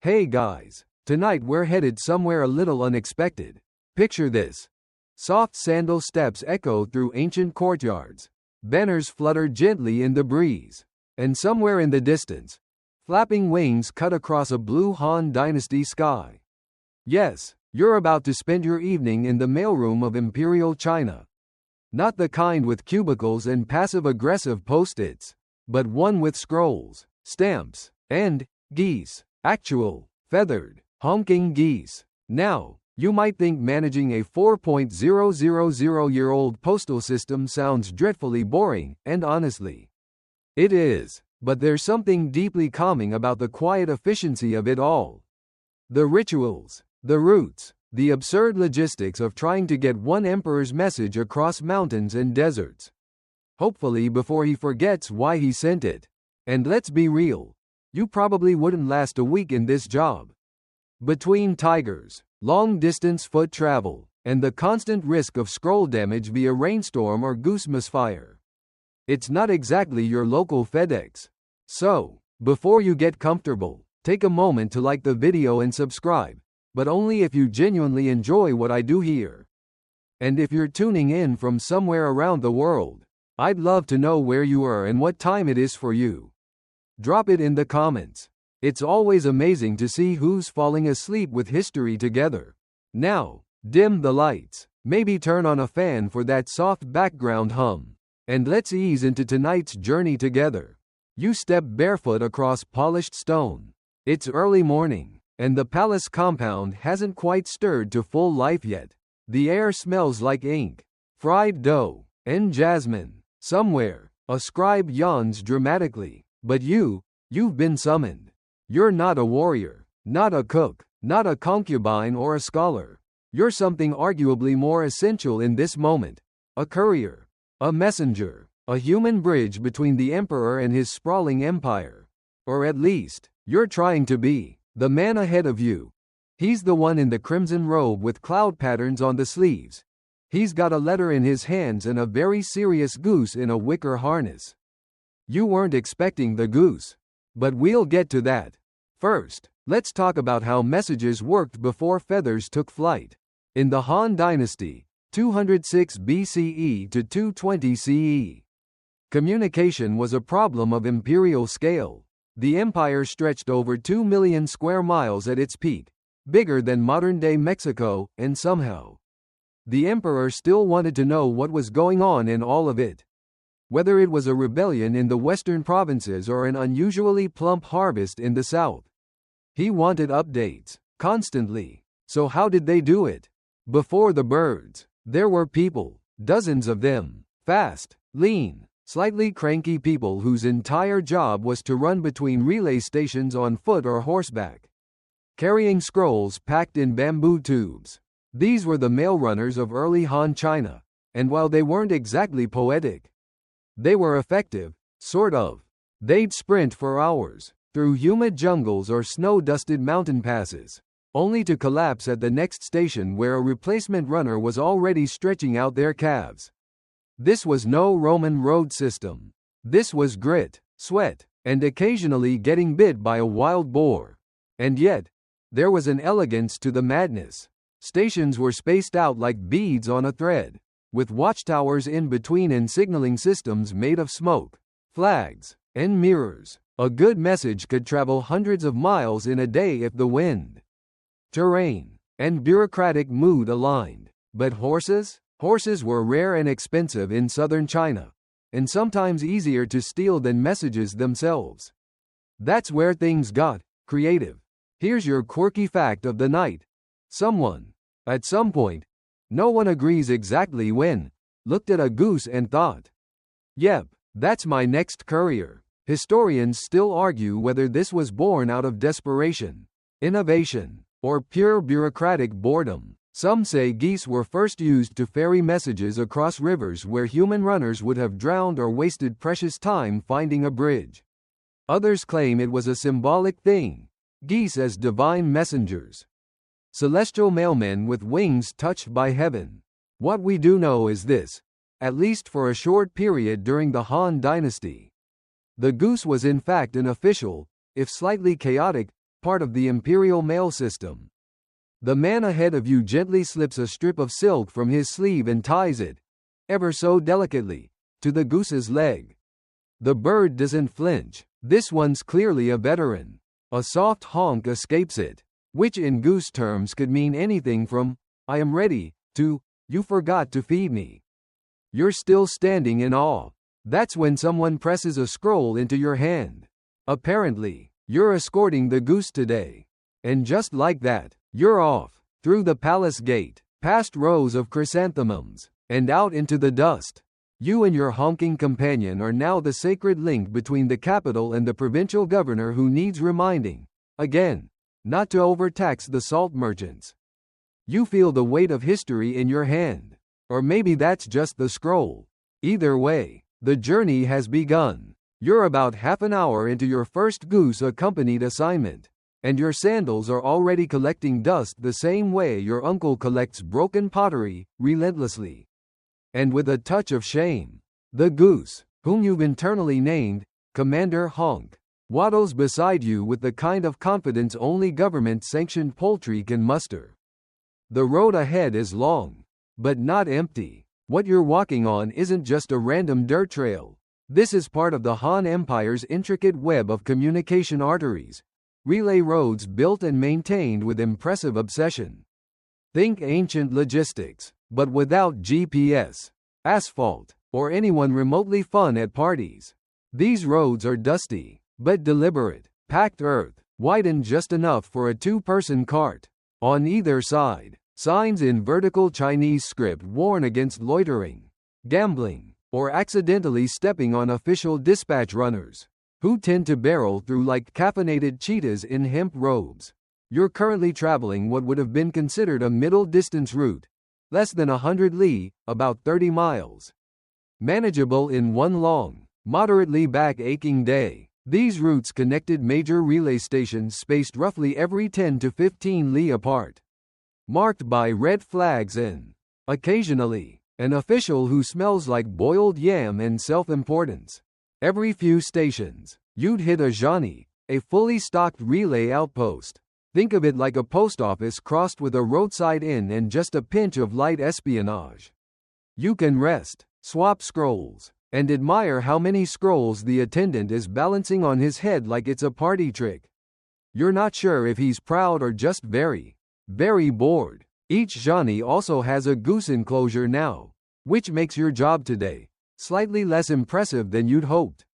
Hey guys, tonight we're headed somewhere a little unexpected. Picture this. Soft sandal steps echo through ancient courtyards. Banners flutter gently in the breeze. And somewhere in the distance, flapping wings cut across a blue Han Dynasty sky. Yes, you're about to spend your evening in the mailroom of Imperial China. Not the kind with cubicles and passive-aggressive post-its, but one with scrolls, stamps, and geese. Actual, feathered, honking geese. Now, you might think managing a 4.000-year-old postal system sounds dreadfully boring, and honestly, it is. But there's something deeply calming about the quiet efficiency of it all. The rituals, the routes, the absurd logistics of trying to get one emperor's message across mountains and deserts. Hopefully before he forgets why he sent it. And let's be real. You probably wouldn't last a week in this job. Between tigers, long-distance foot travel, and the constant risk of scroll damage via rainstorm or goose misfire, it's not exactly your local FedEx. So, before you get comfortable, take a moment to like the video and subscribe, but only if you genuinely enjoy what I do here. And if you're tuning in from somewhere around the world, I'd love to know where you are and what time it is for you. Drop it in the comments. It's always amazing to see who's falling asleep with history together. Now, dim the lights, maybe turn on a fan for that soft background hum, and let's ease into tonight's journey together. You step barefoot across polished stone. It's early morning, and the palace compound hasn't quite stirred to full life yet. The air smells like ink, fried dough, and jasmine. Somewhere, a scribe yawns dramatically. But you've been summoned. You're not a warrior, not a cook, not a concubine or a scholar. You're something arguably more essential in this moment. A courier, a messenger, a human bridge between the emperor and his sprawling empire. Or at least, you're trying to be. The man ahead of you. He's the one in the crimson robe with cloud patterns on the sleeves. He's got a letter in his hands and a very serious goose in a wicker harness. You weren't expecting the goose. But we'll get to that. First, let's talk about how messages worked before feathers took flight. In the Han Dynasty, 206 BCE to 220 CE, communication was a problem of imperial scale. The empire stretched over 2 million square miles at its peak, bigger than modern-day Mexico, and somehow, the emperor still wanted to know what was going on in all of it. Whether it was a rebellion in the western provinces or an unusually plump harvest in the south. He wanted updates, constantly. So how did they do it? Before the birds, there were people, dozens of them, fast, lean, slightly cranky people whose entire job was to run between relay stations on foot or horseback, carrying scrolls packed in bamboo tubes. These were the mail runners of early Han China, and while they weren't exactly poetic, they were effective, sort of. They'd sprint for hours, through humid jungles or snow-dusted mountain passes, only to collapse at the next station where a replacement runner was already stretching out their calves. This was no Roman road system. This was grit, sweat, and occasionally getting bit by a wild boar. And yet, there was an elegance to the madness. Stations were spaced out like beads on a thread, with watchtowers in between and signaling systems made of smoke, flags, and mirrors. A good message could travel hundreds of miles in a day if the wind, terrain, and bureaucratic mood aligned. But horses? Horses were rare and expensive in southern China, and sometimes easier to steal than messages themselves. That's where things got creative. Here's your quirky fact of the night. Someone, at some point, no one agrees exactly when, looked at a goose and thought, "Yep, that's my next courier." Historians still argue whether this was born out of desperation, innovation, or pure bureaucratic boredom. Some say geese were first used to ferry messages across rivers where human runners would have drowned or wasted precious time finding a bridge. Others claim it was a symbolic thing, geese as divine messengers, celestial mailmen with wings touched by heaven. What we do know is this, at least for a short period during the Han Dynasty, the goose was in fact an official, if slightly chaotic, part of the Imperial mail system. The man ahead of you gently slips a strip of silk from his sleeve and ties it, ever so delicately, to the goose's leg. The bird doesn't flinch. This one's clearly a veteran. A soft honk escapes it, which in goose terms could mean anything from, "I am ready," to, "You forgot to feed me." You're still standing in awe. That's when someone presses a scroll into your hand. Apparently, you're escorting the goose today. And just like that, you're off, through the palace gate, past rows of chrysanthemums, and out into the dust. You and your honking companion are now the sacred link between the capital and the provincial governor who needs reminding, again, not to overtax the salt merchants. You feel the weight of history in your hand. Or maybe that's just the scroll. Either way, the journey has begun. You're about half an hour into your first goose-accompanied assignment, and your sandals are already collecting dust the same way your uncle collects broken pottery, relentlessly. And with a touch of shame, the goose, whom you've internally named Commander Honk, waddles beside you with the kind of confidence only government-sanctioned poultry can muster. The road ahead is long, but not empty. What you're walking on isn't just a random dirt trail. This is part of the Han Empire's intricate web of communication arteries, relay roads built and maintained with impressive obsession. Think ancient logistics, but without GPS, asphalt, or anyone remotely fun at parties. These roads are dusty, but deliberate, packed earth, widened just enough for a two-person cart. On either side, signs in vertical Chinese script warn against loitering, gambling, or accidentally stepping on official dispatch runners, who tend to barrel through like caffeinated cheetahs in hemp robes. You're currently traveling what would have been considered a middle-distance route, less than 100 li, about 30 miles. Manageable in one long, moderately back-aching day. These routes connected major relay stations spaced roughly every 10 to 15 li apart, marked by red flags and, occasionally, an official who smells like boiled yam and self-importance. Every few stations, you'd hit a Johnny, a fully stocked relay outpost. Think of it like a post office crossed with a roadside inn and just a pinch of light espionage. You can rest, swap scrolls, and admire how many scrolls the attendant is balancing on his head like it's a party trick. You're not sure if he's proud or just very, very bored. Each Johnny also has a goose enclosure now, which makes your job today slightly less impressive than you'd hoped.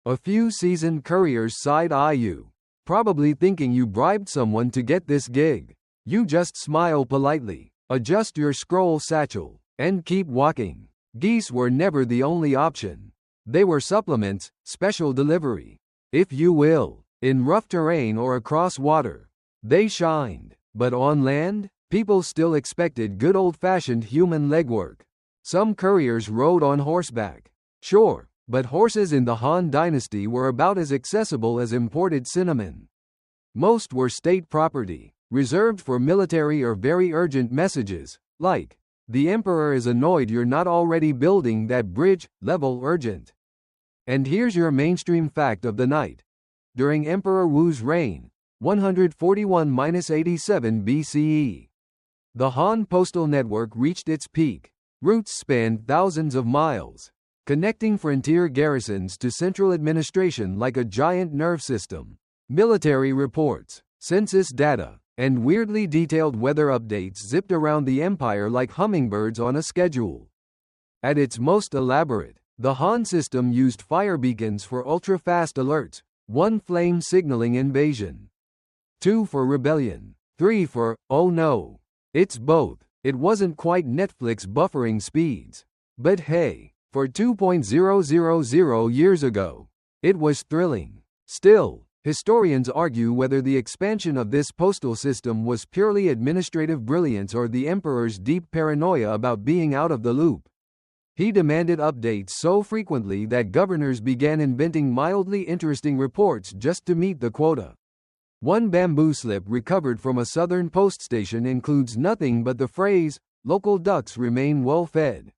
A few seasoned couriers side-eye you, probably thinking you bribed someone to get this gig. You just smile politely, adjust your scroll satchel, and keep walking. Geese were never the only option. They were supplements, special delivery, if you will, in rough terrain or across water. They shined, but on land, people still expected good old-fashioned human legwork. Some couriers rode on horseback. Sure, but horses in the Han Dynasty were about as accessible as imported cinnamon. Most were state property, reserved for military or very urgent messages, like, "The Emperor is annoyed you're not already building that bridge, level urgent." And here's your mainstream fact of the night. During Emperor Wu's reign, 141–87 BCE, the Han postal network reached its peak. Routes spanned thousands of miles, connecting frontier garrisons to central administration like a giant nerve system. Military reports, census data, and weirdly detailed weather updates zipped around the empire like hummingbirds on a schedule. At its most elaborate, the Han system used fire beacons for ultra-fast alerts, 1 flame signaling invasion, 2 for rebellion, 3 for, oh no, it's both. It wasn't quite Netflix buffering speeds. But hey, for 2.000 years ago, it was thrilling. Still, historians argue whether the expansion of this postal system was purely administrative brilliance or the emperor's deep paranoia about being out of the loop. He demanded updates so frequently that governors began inventing mildly interesting reports just to meet the quota. One bamboo slip recovered from a southern post station includes nothing but the phrase, "Local ducks remain well fed."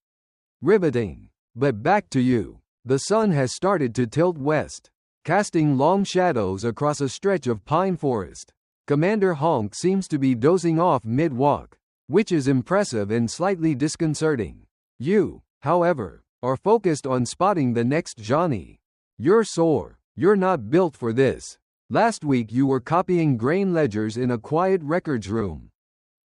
Riveting. But back to you. The sun has started to tilt west. casting long shadows across a stretch of pine forest. Commander Honk seems to be dozing off mid-walk, which is impressive and slightly disconcerting. You, however, are focused on spotting the next Johnny. You're sore. You're not built for this. Last week you were copying grain ledgers in a quiet records room,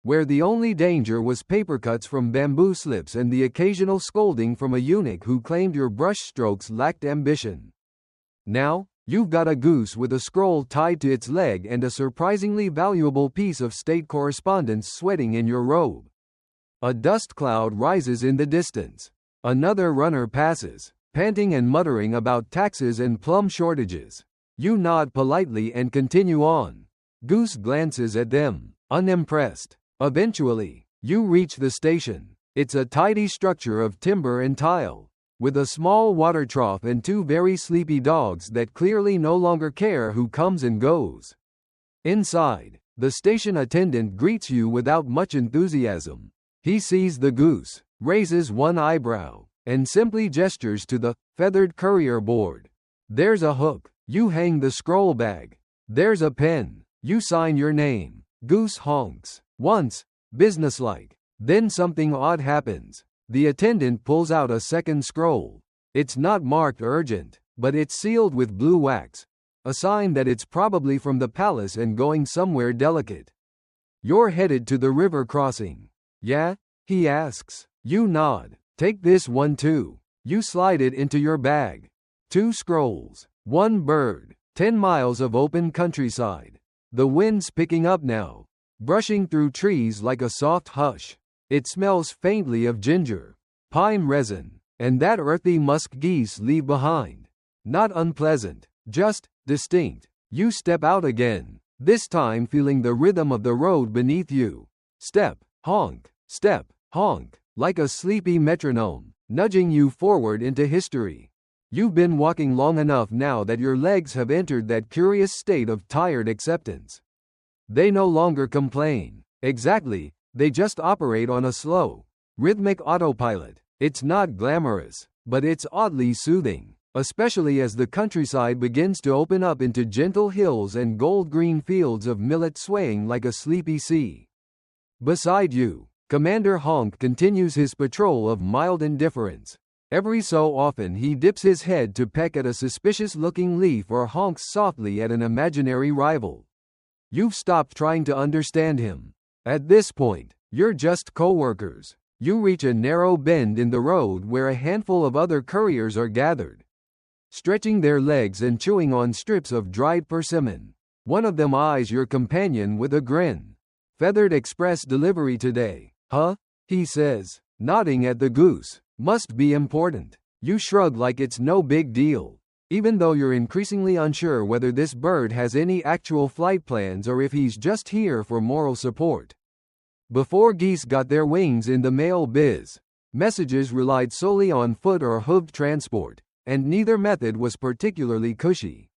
where the only danger was paper cuts from bamboo slips and the occasional scolding from a eunuch who claimed your brushstrokes lacked ambition. Now, you've got a goose with a scroll tied to its leg and a surprisingly valuable piece of state correspondence sweating in your robe. A dust cloud rises in the distance. Another runner passes, panting and muttering about taxes and plum shortages. You nod politely and continue on. Goose glances at them, unimpressed. Eventually, you reach the station. It's a tidy structure of timber and tile, with a small water trough and two very sleepy dogs that clearly no longer care who comes and goes. Inside, the station attendant greets you without much enthusiasm. He sees the goose, raises one eyebrow, and simply gestures to the feathered courier board. There's a hook. You hang the scroll bag. There's a pen. You sign your name. Goose honks. Once, businesslike. Then something odd happens. The attendant pulls out a second scroll. It's not marked urgent, but it's sealed with blue wax, a sign that it's probably from the palace and going somewhere delicate. You're headed to the river crossing. Yeah? He asks. You nod. Take this one too. You slide it into your bag. 2 scrolls. 1 bird. 10 miles of open countryside. The wind's picking up now, brushing through trees like a soft hush. It smells faintly of ginger, pine resin, and that earthy musk geese leave behind. Not unpleasant, just distinct. You step out again, this time feeling the rhythm of the road beneath you. Step, honk, like a sleepy metronome, nudging you forward into history. You've been walking long enough now that your legs have entered that curious state of tired acceptance. They no longer complain. Exactly, they just operate on a slow, rhythmic autopilot. It's not glamorous, but it's oddly soothing, especially as the countryside begins to open up into gentle hills and gold-green fields of millet swaying like a sleepy sea. Beside you, Commander Honk continues his patrol of mild indifference. Every so often he dips his head to peck at a suspicious-looking leaf or honks softly at an imaginary rival. You've stopped trying to understand him. At this point, you're just co-workers. You reach a narrow bend in the road where a handful of other couriers are gathered, stretching their legs and chewing on strips of dried persimmon. One of them eyes your companion with a grin. Feathered express delivery today, huh? He says, nodding at the goose. Must be important. You shrug like it's no big deal, even though you're increasingly unsure whether this bird has any actual flight plans or if he's just here for moral support. Before geese got their wings in the mail biz, messages relied solely on foot or hooved transport, and neither method was particularly cushy.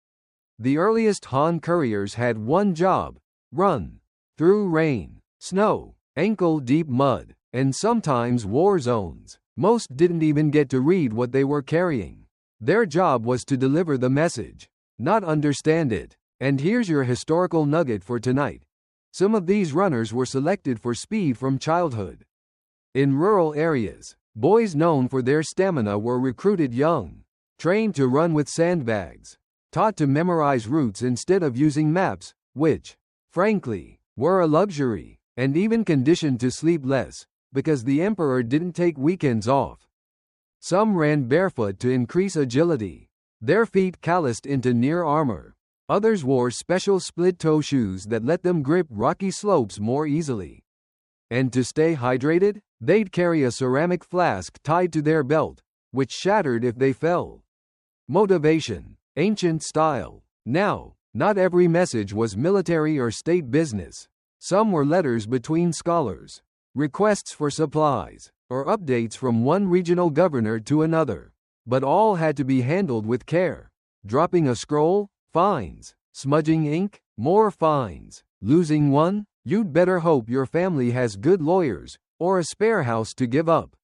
The earliest Han couriers had one job: run through rain, snow, ankle-deep mud, and sometimes war zones. Most didn't even get to read what they were carrying. Their job was to deliver the message, not understand it. And here's your historical nugget for tonight. Some of these runners were selected for speed from childhood. In rural areas, boys known for their stamina were recruited young, trained to run with sandbags, taught to memorize routes instead of using maps, which, frankly, were a luxury, and even conditioned to sleep less, because the emperor didn't take weekends off. Some ran barefoot to increase agility, their feet calloused into near armor. Others wore special split-toe shoes that let them grip rocky slopes more easily. And to stay hydrated, they'd carry a ceramic flask tied to their belt, which shattered if they fell. Motivation, ancient style. Now, not every message was military or state business. Some were letters between scholars, requests for supplies, or updates from one regional governor to another. But all had to be handled with care. Dropping a scroll? Fines. Smudging ink? More fines. Losing one? You'd better hope your family has good lawyers, or a spare house to give up.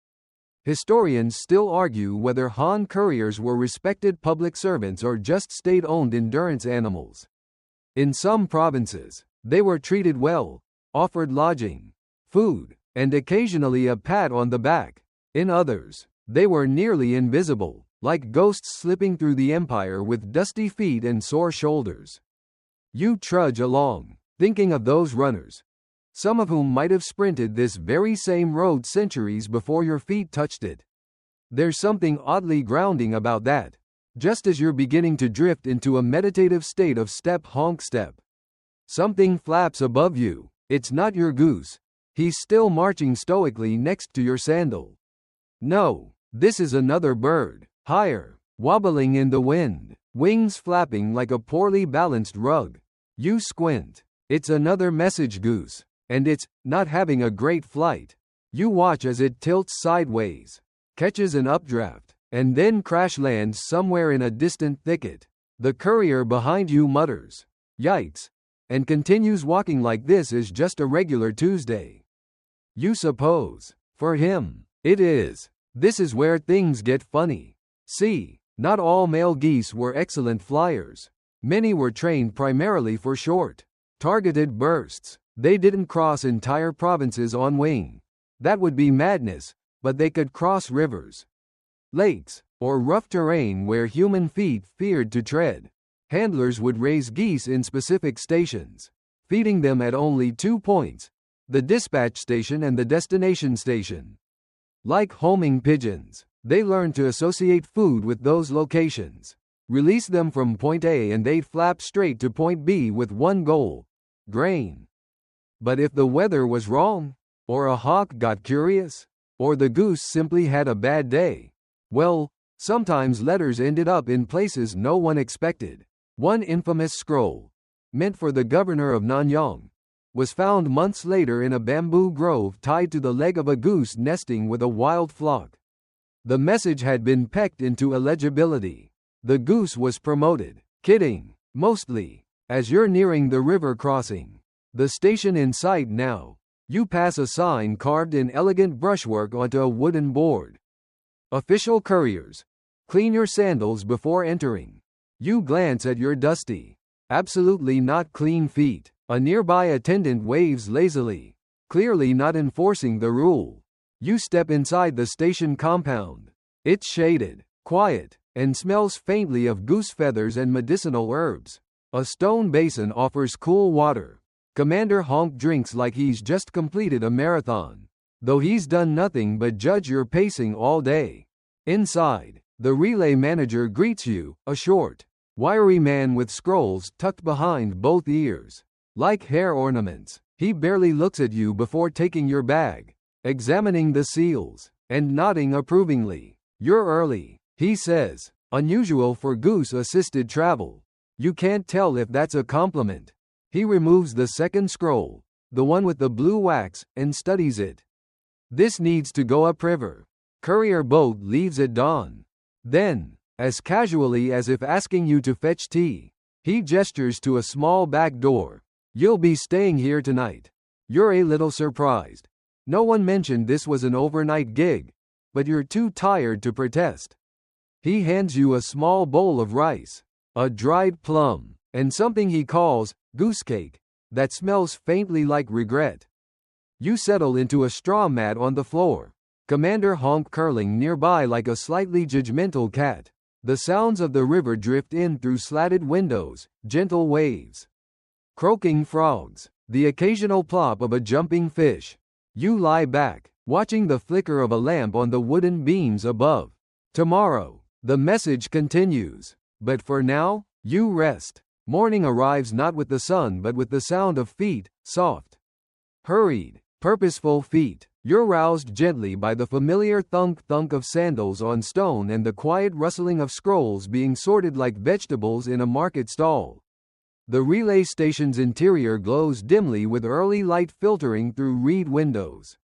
Historians still argue whether Han couriers were respected public servants or just state-owned endurance animals. In some provinces, they were treated well, offered lodging, food, and occasionally a pat on the back. In others, they were nearly invisible, like ghosts slipping through the empire with dusty feet and sore shoulders. You trudge along, thinking of those runners, some of whom might have sprinted this very same road centuries before your feet touched it. There's something oddly grounding about that, just as you're beginning to drift into a meditative state of step honk step. Something flaps above you. It's not your goose. He's still marching stoically next to your sandal. No, this is another bird, higher, wobbling in the wind, wings flapping like a poorly balanced rug. You squint. It's another message goose, and it's not having a great flight. You watch as it tilts sideways, catches an updraft, and then crash lands somewhere in a distant thicket. The courier behind you mutters, "Yikes," and continues walking like this is just a regular Tuesday. You suppose, for him, it is. This is where things get funny. See, not all male geese were excellent flyers. Many were trained primarily for short, targeted bursts. They didn't cross entire provinces on wing. That would be madness, but they could cross rivers, lakes, or rough terrain where human feet feared to tread. Handlers would raise geese in specific stations, feeding them at only 2 points, the dispatch station and the destination station. Like homing pigeons, they learned to associate food with those locations. Release them from point A and they'd flap straight to point B with one goal: grain. But if the weather was wrong, or a hawk got curious, or the goose simply had a bad day, well, sometimes letters ended up in places no one expected. One infamous scroll, meant for the governor of Nanyang, was found months later in a bamboo grove tied to the leg of a goose nesting with a wild flock. The message had been pecked into illegibility. The goose was promoted. Kidding, mostly, as you're nearing the river crossing. The station in sight now. You pass a sign carved in elegant brushwork onto a wooden board. Official couriers. Clean your sandals before entering. You glance at your dusty, absolutely not clean feet. A nearby attendant waves lazily, clearly not enforcing the rule. You step inside the station compound. It's shaded, quiet, and smells faintly of goose feathers and medicinal herbs. A stone basin offers cool water. Commander Honk drinks like he's just completed a marathon, though he's done nothing but judge your pacing all day. Inside, the relay manager greets you, a short, wiry man with scrolls tucked behind both ears. Like hair ornaments, he barely looks at you before taking your bag, examining the seals, and nodding approvingly. You're early, he says, unusual for goose-assisted travel. You can't tell if that's a compliment. He removes the second scroll, the one with the blue wax, and studies it. This needs to go upriver. Courier boat leaves at dawn. Then, as casually as if asking you to fetch tea, he gestures to a small back door. You'll be staying here tonight. You're a little surprised. No one mentioned this was an overnight gig, but you're too tired to protest. He hands you a small bowl of rice, a dried plum, and something he calls goose cake that smells faintly like regret. You settle into a straw mat on the floor, Commander Honk curling nearby like a slightly judgmental cat. The sounds of the river drift in through slatted windows, gentle waves, croaking frogs, the occasional plop of a jumping fish. You lie back, watching the flicker of a lamp on the wooden beams above. Tomorrow, the message continues. But for now, you rest. Morning arrives not with the sun but with the sound of feet, soft, hurried, purposeful feet. You're roused gently by the familiar thunk-thunk of sandals on stone and the quiet rustling of scrolls being sorted like vegetables in a market stall. The relay station's interior glows dimly with early light filtering through reed windows.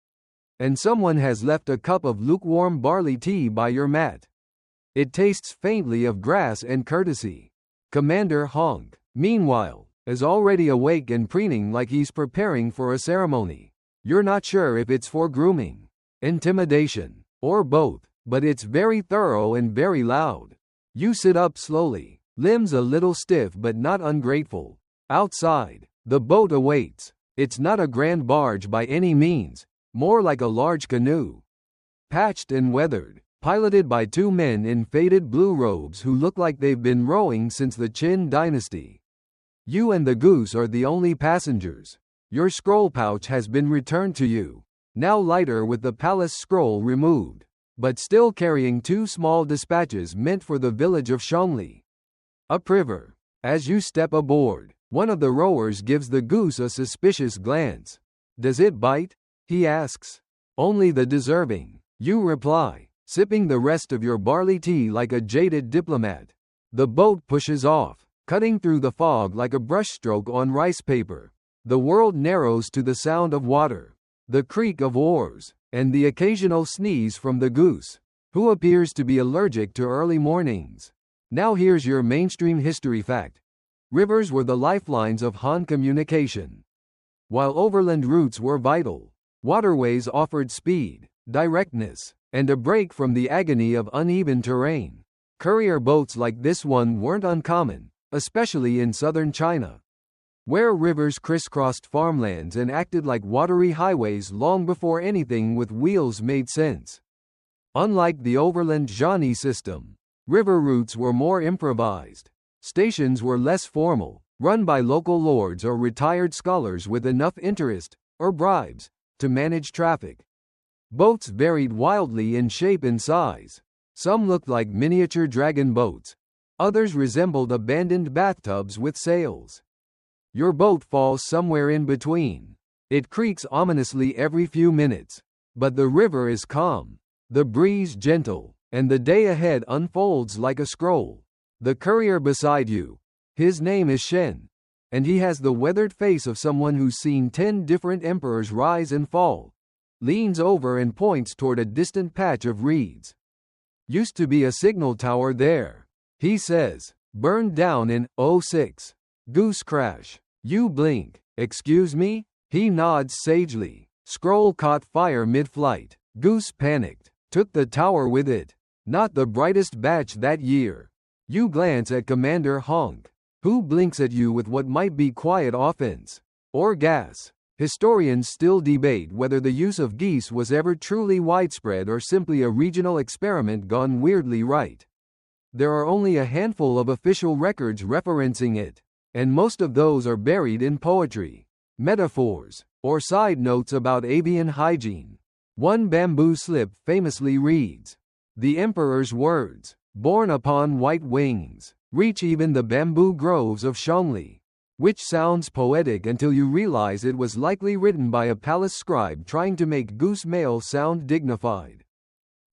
And someone has left a cup of lukewarm barley tea by your mat. It tastes faintly of grass and courtesy. Commander Honk, meanwhile, is already awake and preening like he's preparing for a ceremony. You're not sure if it's for grooming, intimidation, Or both, but it's very thorough and very loud. You sit up slowly, limbs a little stiff but not ungrateful. Outside, the boat awaits. It's not a grand barge by any means, more like a large canoe. Patched and weathered, piloted by two men in faded blue robes who look like they've been rowing since the Han Dynasty. You and the goose are the only passengers. Your scroll pouch has been returned to you, now lighter with the palace scroll removed, but still carrying two small dispatches meant for the village of Shongli. Upriver. As you step aboard, one of the rowers gives the goose a suspicious glance. Does it bite? He asks. Only the deserving, you reply, sipping the rest of your barley tea like a jaded diplomat. The boat pushes off, cutting through the fog like a brushstroke on rice paper. The world narrows to the sound of water, the creak of oars, and the occasional sneeze from the goose, who appears to be allergic to early mornings. Now here's your mainstream history fact. Rivers were the lifelines of Han communication. While overland routes were vital, waterways offered speed, directness, and a break from the agony of uneven terrain. Courier boats like this one weren't uncommon, especially in southern China, where rivers crisscrossed farmlands and acted like watery highways long before anything with wheels made sense. Unlike the overland Zhani system, river routes were more improvised. Stations were less formal, run by local lords or retired scholars with enough interest, or bribes, to manage traffic. Boats varied wildly in shape and size. Some looked like miniature dragon boats. Others resembled abandoned bathtubs with sails. Your boat falls somewhere in between. It creaks ominously every few minutes. But the river is calm, the breeze gentle, and the day ahead unfolds like a scroll. The courier beside you, his name is Shen, and he has the weathered face of someone who's seen 10 different emperors rise and fall, leans over and points toward a distant patch of reeds. Used to be a signal tower there, he says, burned down in '06. Goose crash. You blink. Excuse me? He nods sagely. Scroll caught fire mid-flight. Goose panicked. Took the tower with it. Not the brightest batch that year. You glance at Commander Honk, who blinks at you with what might be quiet offense. Or gas. Historians still debate whether the use of geese was ever truly widespread or simply a regional experiment gone weirdly right. There are only a handful of official records referencing it, and most of those are buried in poetry, metaphors, or side notes about avian hygiene. One bamboo slip famously reads, "The emperor's words, borne upon white wings, reach even the bamboo groves of Shongli," which sounds poetic until you realize it was likely written by a palace scribe trying to make goose mail sound dignified.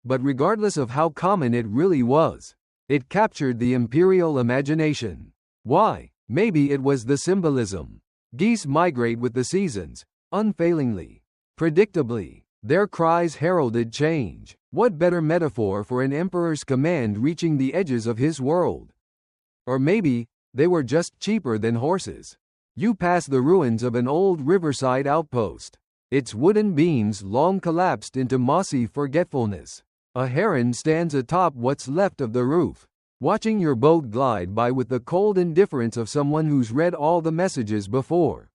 But regardless of how common it really was, it captured the imperial imagination. Why? Maybe it was the symbolism. Geese migrate with the seasons, unfailingly, predictably. Their cries heralded change. What better metaphor for an emperor's command reaching the edges of his world? Or maybe, they were just cheaper than horses. You pass the ruins of an old riverside outpost. Its wooden beams long collapsed into mossy forgetfulness. A heron stands atop what's left of the roof, watching your boat glide by with the cold indifference of someone who's read all the messages before.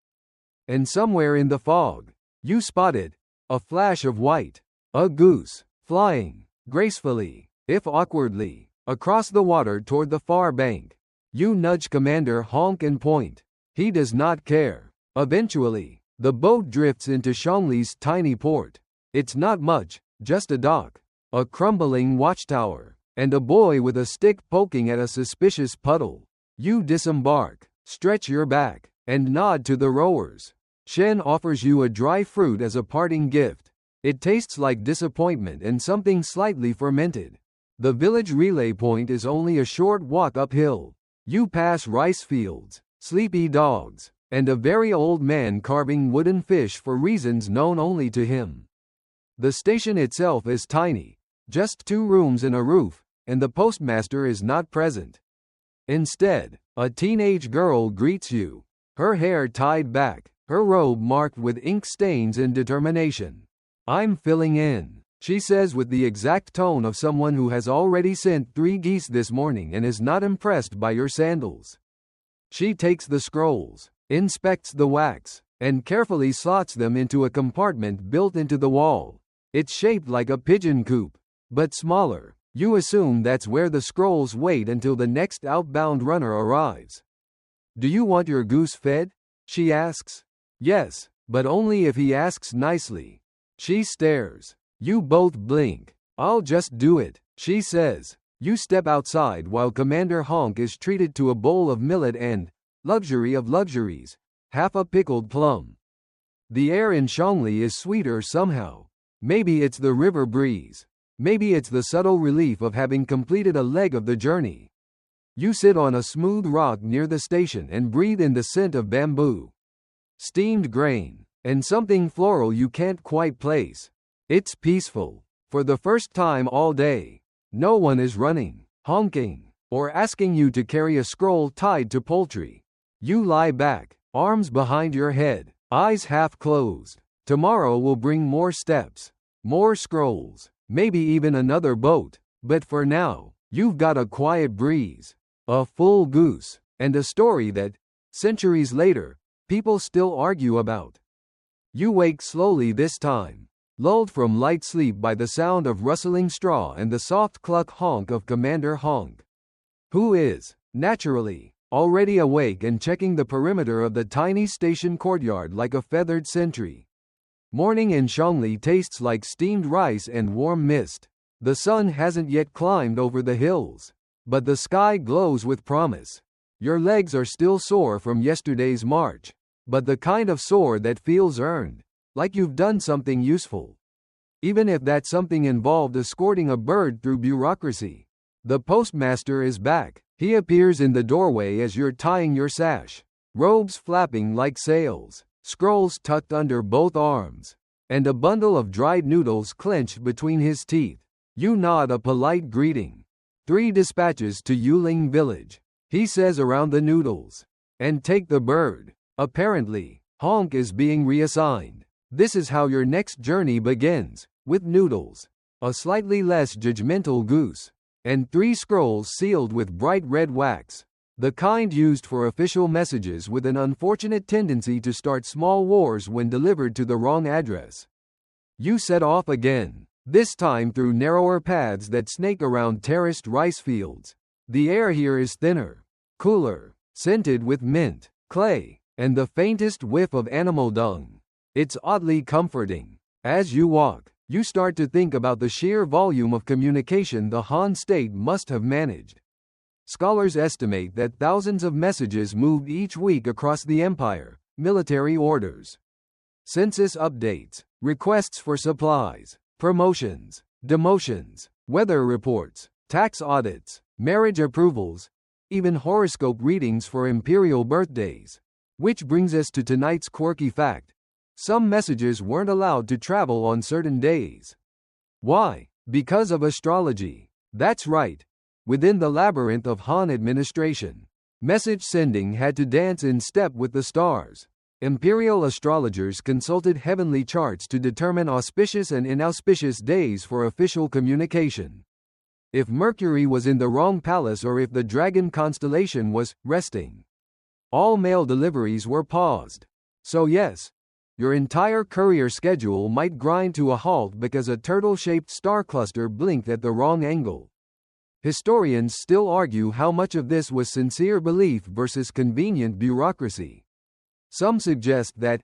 And somewhere in the fog, you spot it, a flash of white, a goose, flying, gracefully, if awkwardly, across the water toward the far bank. You nudge Commander Honk and point. He does not care. Eventually, the boat drifts into Shongli's tiny port. It's not much, just a dock, a crumbling watchtower, and a boy with a stick poking at a suspicious puddle. You disembark, stretch your back, and nod to the rowers. Shen offers you a dry fruit as a parting gift. It tastes like disappointment and something slightly fermented. The village relay point is only a short walk uphill. You pass rice fields, sleepy dogs, and a very old man carving wooden fish for reasons known only to him. The station itself is tiny, just 2 rooms and a roof, and the postmaster is not present. Instead, a teenage girl greets you, her hair tied back, her robe marked with ink stains and determination. "I'm filling in," she says with the exact tone of someone who has already sent 3 geese this morning and is not impressed by your sandals. She takes the scrolls, inspects the wax, and carefully slots them into a compartment built into the wall. It's shaped like a pigeon coop, but smaller. You assume that's where the scrolls wait until the next outbound runner arrives. Do you want your goose fed? She asks. Yes, but only if he asks nicely. She stares. You both blink. I'll just do it, she says. You step outside while Commander Honk is treated to a bowl of millet and, luxury of luxuries, half a pickled plum. The air in Shangli is sweeter somehow. Maybe it's the river breeze. Maybe it's the subtle relief of having completed a leg of the journey. You sit on a smooth rock near the station and breathe in the scent of bamboo, steamed grain, and something floral you can't quite place. It's peaceful. For the first time all day, no one is running, honking, or asking you to carry a scroll tied to poultry. You lie back, arms behind your head, eyes half closed. Tomorrow will bring more steps, more scrolls, maybe even another boat, but for now, you've got a quiet breeze, a full goose, and a story that, centuries later, people still argue about. You wake slowly this time, lulled from light sleep by the sound of rustling straw and the soft cluck honk of Commander Honk, who is, naturally, already awake and checking the perimeter of the tiny station courtyard like a feathered sentry. Morning in Shangli tastes like steamed rice and warm mist. The sun hasn't yet climbed over the hills, but the sky glows with promise. Your legs are still sore from yesterday's march, but the kind of sore that feels earned, like you've done something useful. Even if that something involved escorting a bird through bureaucracy. The postmaster is back. He appears in the doorway as you're tying your sash, robes flapping like sails, scrolls tucked under both arms, and a bundle of dried noodles clenched between his teeth. You nod a polite greeting. 3 dispatches to Yuling village, he says around the noodles. And take the bird. Apparently, Honk is being reassigned. This is how your next journey begins, with noodles, a slightly less judgmental goose, and 3 scrolls sealed with bright red wax. The kind used for official messages with an unfortunate tendency to start small wars when delivered to the wrong address. You set off again, this time through narrower paths that snake around terraced rice fields. The air here is thinner, cooler, scented with mint, clay, and the faintest whiff of animal dung. It's oddly comforting. As you walk, you start to think about the sheer volume of communication the Han state must have managed. Scholars estimate that thousands of messages moved each week across the empire, military orders, census updates, requests for supplies, promotions, demotions, weather reports, tax audits, marriage approvals, even horoscope readings for Imperial birthdays. Which brings us to tonight's quirky fact. Some messages weren't allowed to travel on certain days. Why? Because of astrology. That's right. Within the labyrinth of Han administration, message sending had to dance in step with the stars. Imperial astrologers consulted heavenly charts to determine auspicious and inauspicious days for official communication. If Mercury was in the wrong palace or if the dragon constellation was resting, all mail deliveries were paused. So yes, your entire courier schedule might grind to a halt because a turtle-shaped star cluster blinked at the wrong angle. Historians still argue how much of this was sincere belief versus convenient bureaucracy. Some suggest that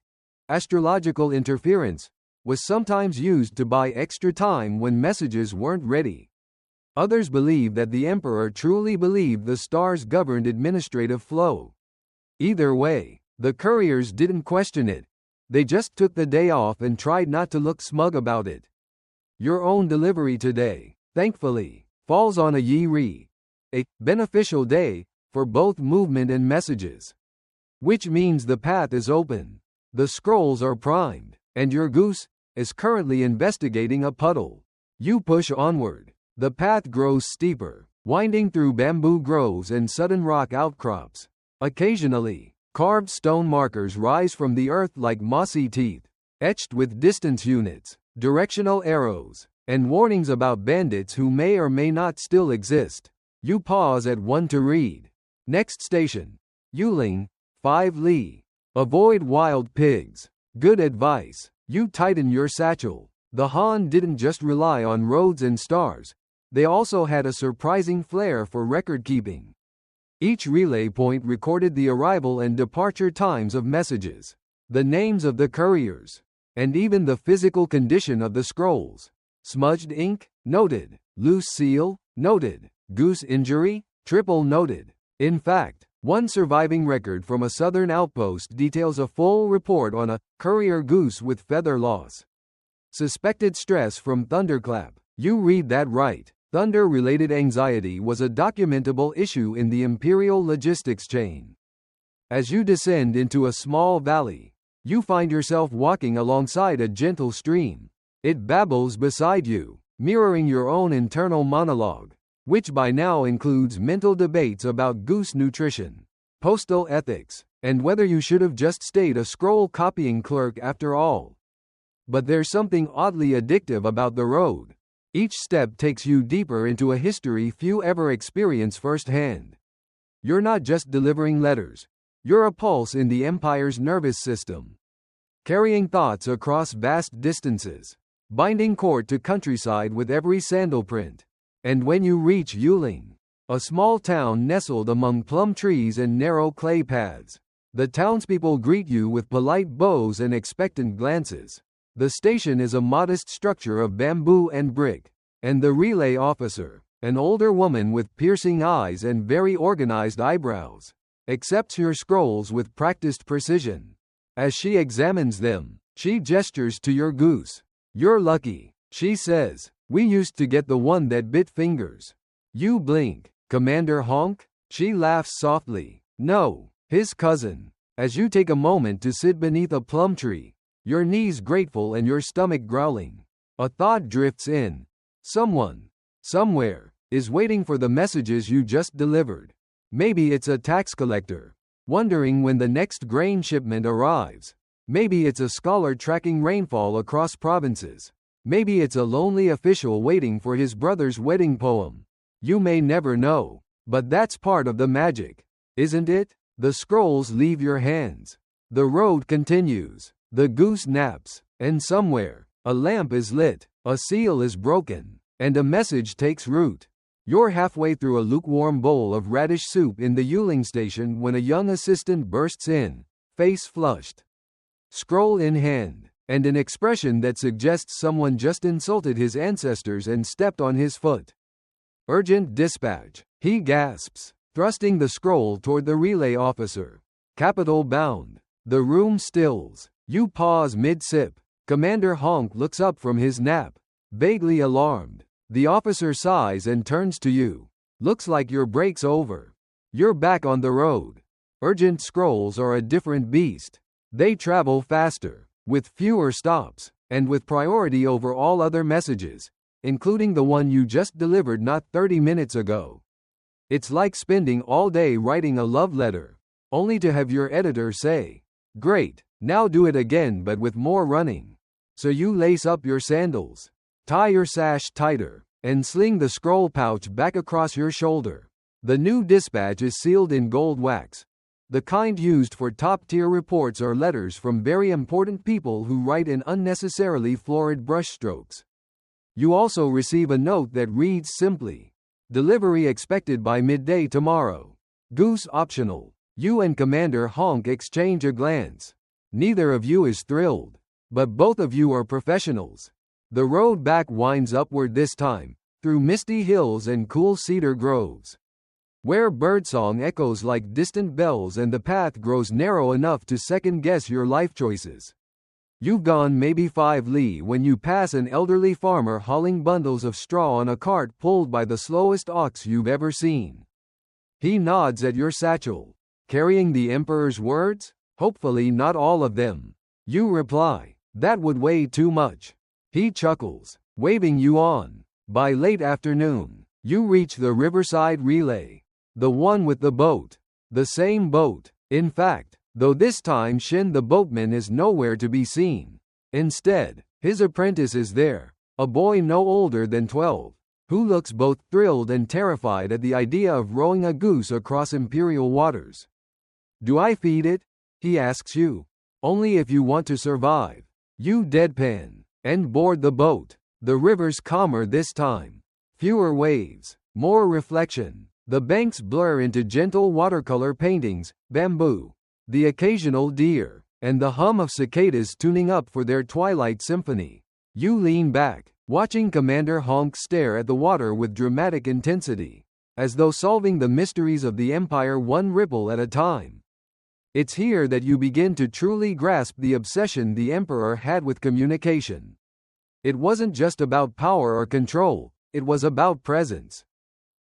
astrological interference was sometimes used to buy extra time when messages weren't ready. Others believe that the emperor truly believed the stars governed administrative flow. Either way, the couriers didn't question it. They just took the day off and tried not to look smug about it. Your own delivery today, thankfully, falls on a Yi-Ri, a beneficial day for both movement and messages. Which means the path is open, the scrolls are primed, and your goose is currently investigating a puddle. You push onward. The path grows steeper, winding through bamboo groves and sudden rock outcrops. Occasionally, carved stone markers rise from the earth like mossy teeth, etched with distance units, directional arrows, and warnings about bandits who may or may not still exist. You pause at one to read. Next station. Yuling, 5 Li. Avoid wild pigs. Good advice. You tighten your satchel. The Han didn't just rely on roads and stars. They also had a surprising flair for record-keeping. Each relay point recorded the arrival and departure times of messages, the names of the couriers, and even the physical condition of the scrolls. Smudged ink? Noted. Loose seal? Noted. Goose injury? Triple noted. In fact, one surviving record from a southern outpost details a full report on a courier goose with feather loss. Suspected stress from thunderclap. You read that right. Thunder-related anxiety was a documentable issue in the Imperial logistics chain. As you descend into a small valley, you find yourself walking alongside a gentle stream. It babbles beside you, mirroring your own internal monologue, which by now includes mental debates about goose nutrition, postal ethics, and whether you should have just stayed a scroll copying clerk after all. But there's something oddly addictive about the road. Each step takes you deeper into a history few ever experience firsthand. You're not just delivering letters. You're a pulse in the Empire's nervous system, carrying thoughts across vast distances, binding court to countryside with every sandal print. And when you reach Yuling, a small town nestled among plum trees and narrow clay paths, the townspeople greet you with polite bows and expectant glances. The station is a modest structure of bamboo and brick, and the relay officer, an older woman with piercing eyes and very organized eyebrows, accepts your scrolls with practiced precision. As she examines them, she gestures to your goose. "You're lucky," she says. "We used to get the one that bit fingers." You blink. "Commander Honk?" She laughs softly. "No, his cousin." As you take a moment to sit beneath a plum tree, your knees grateful and your stomach growling, a thought drifts in. Someone, somewhere, is waiting for the messages you just delivered. Maybe it's a tax collector, wondering when the next grain shipment arrives. Maybe it's a scholar tracking rainfall across provinces. Maybe it's a lonely official waiting for his brother's wedding poem. You may never know, but that's part of the magic, isn't it? The scrolls leave your hands. The road continues. The goose naps, and somewhere, a lamp is lit, a seal is broken, and a message takes root. You're halfway through a lukewarm bowl of radish soup in the Yuling station when a young assistant bursts in, face flushed, scroll in hand, and an expression that suggests someone just insulted his ancestors and stepped on his foot. "Urgent dispatch," he gasps, thrusting the scroll toward the relay officer. "Capital bound." The room stills. You pause mid-sip. Commander Honk looks up from his nap, vaguely alarmed. The officer sighs and turns to you. "Looks like your break's over. You're back on the road." Urgent scrolls are a different beast. They travel faster, with fewer stops, and with priority over all other messages, including the one you just delivered not 30 minutes ago. It's like spending all day writing a love letter, only to have your editor say, "Great, now do it again but with more running." So you lace up your sandals, tie your sash tighter, and sling the scroll pouch back across your shoulder. The new dispatch is sealed in gold wax, the kind used for top-tier reports or letters from very important people who write in unnecessarily florid brushstrokes. You also receive a note that reads simply, "Delivery expected by midday tomorrow. Goose optional." You and Commander Honk exchange a glance. Neither of you is thrilled, but both of you are professionals. The road back winds upward this time, through misty hills and cool cedar groves, where birdsong echoes like distant bells and the path grows narrow enough to second-guess your life choices. You've gone maybe 5 li when you pass an elderly farmer hauling bundles of straw on a cart pulled by the slowest ox you've ever seen. He nods at your satchel. "Carrying the Emperor's words? Hopefully not all of them." You reply, "That would weigh too much." He chuckles, waving you on. By late afternoon, you reach the riverside relay. The one with the boat. The same boat, in fact, though this time Shin the boatman is nowhere to be seen. Instead, his apprentice is there, a boy no older than 12, who looks both thrilled and terrified at the idea of rowing a goose across Imperial waters. Do I feed it? He asks you. Only if you want to survive. You deadpan, and board the boat. The river's calmer this time. Fewer waves, more reflection. The banks blur into gentle watercolor paintings, bamboo, the occasional deer, and the hum of cicadas tuning up for their twilight symphony. You lean back, watching Commander Honk stare at the water with dramatic intensity, as though solving the mysteries of the Empire one ripple at a time. It's here that you begin to truly grasp the obsession the Emperor had with communication. It wasn't just about power or control, it was about presence.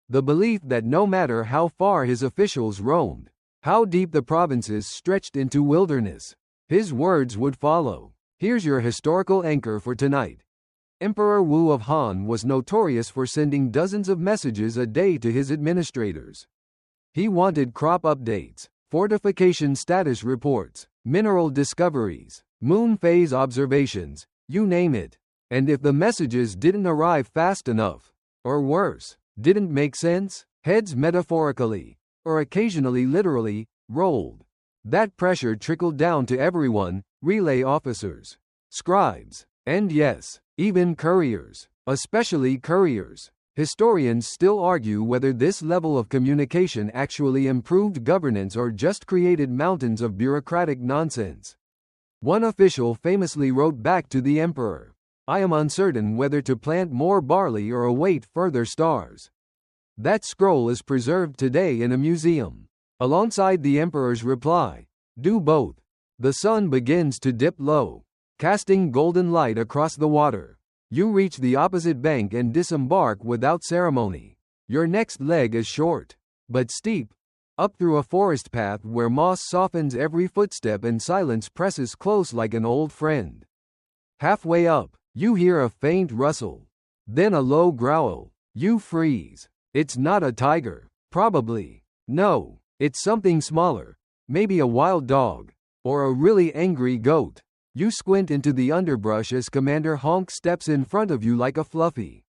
The belief that no matter how far his officials roamed, how deep the provinces stretched into wilderness, his words would follow. Here's your historical anchor for tonight. Emperor Wu of Han was notorious for sending dozens of messages a day to his administrators. He wanted crop updates, fortification status reports, mineral discoveries, moon phase observations, you name it. And if the messages didn't arrive fast enough, or worse, didn't make sense, heads metaphorically, or occasionally literally, rolled. That pressure trickled down to everyone, relay officers, scribes, and yes, even couriers, especially couriers. Historians still argue whether this level of communication actually improved governance or just created mountains of bureaucratic nonsense. One official famously wrote back to the emperor, "I am uncertain whether to plant more barley or await further stars." That scroll is preserved today in a museum. Alongside the emperor's reply, "Do both." The sun begins to dip low, casting golden light across the water. You reach the opposite bank and disembark without ceremony. Your next leg is short, but steep, up through a forest path where moss softens every footstep and silence presses close like an old friend. Halfway up, you hear a faint rustle, then a low growl. You freeze. It's not a tiger, probably. No, it's something smaller, maybe a wild dog, or a really angry goat. You squint into the underbrush as Commander Honk steps in front of you like a fluffy,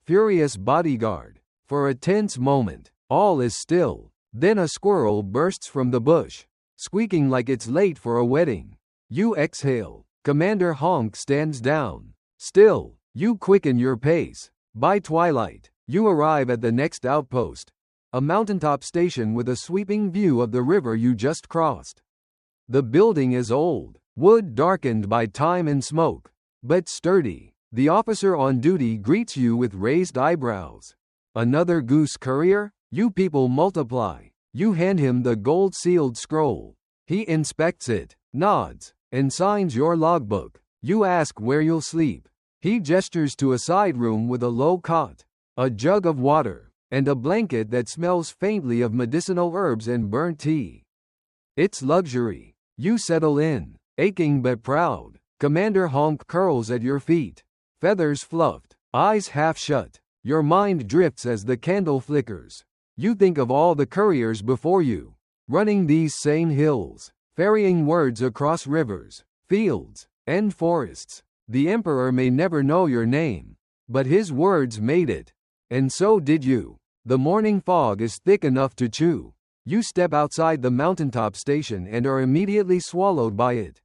furious bodyguard. For a tense moment, all is still. Then a squirrel bursts from the bush, squeaking like it's late for a wedding. You exhale. Commander Honk stands down. Still, you quicken your pace. By twilight, you arrive at the next outpost, a mountaintop station with a sweeping view of the river you just crossed. The building is old, wood darkened by time and smoke, but sturdy. The officer on duty greets you with raised eyebrows. "Another goose courier?" You people multiply. You hand him the gold-sealed scroll. He inspects it, nods, and signs your logbook. You ask where you'll sleep. He gestures to a side room with a low cot, a jug of water, and a blanket that smells faintly of medicinal herbs and burnt tea. It's luxury. You settle in, aching but proud. Commander Honk curls at your feet, feathers fluffed, eyes half shut. Your mind drifts as the candle flickers. You think of all the couriers before you, running these same hills, ferrying words across rivers, fields, and forests. The Emperor may never know your name, but his words made it. And so did you. The morning fog is thick enough to chew. You step outside the mountaintop station and are immediately swallowed by it.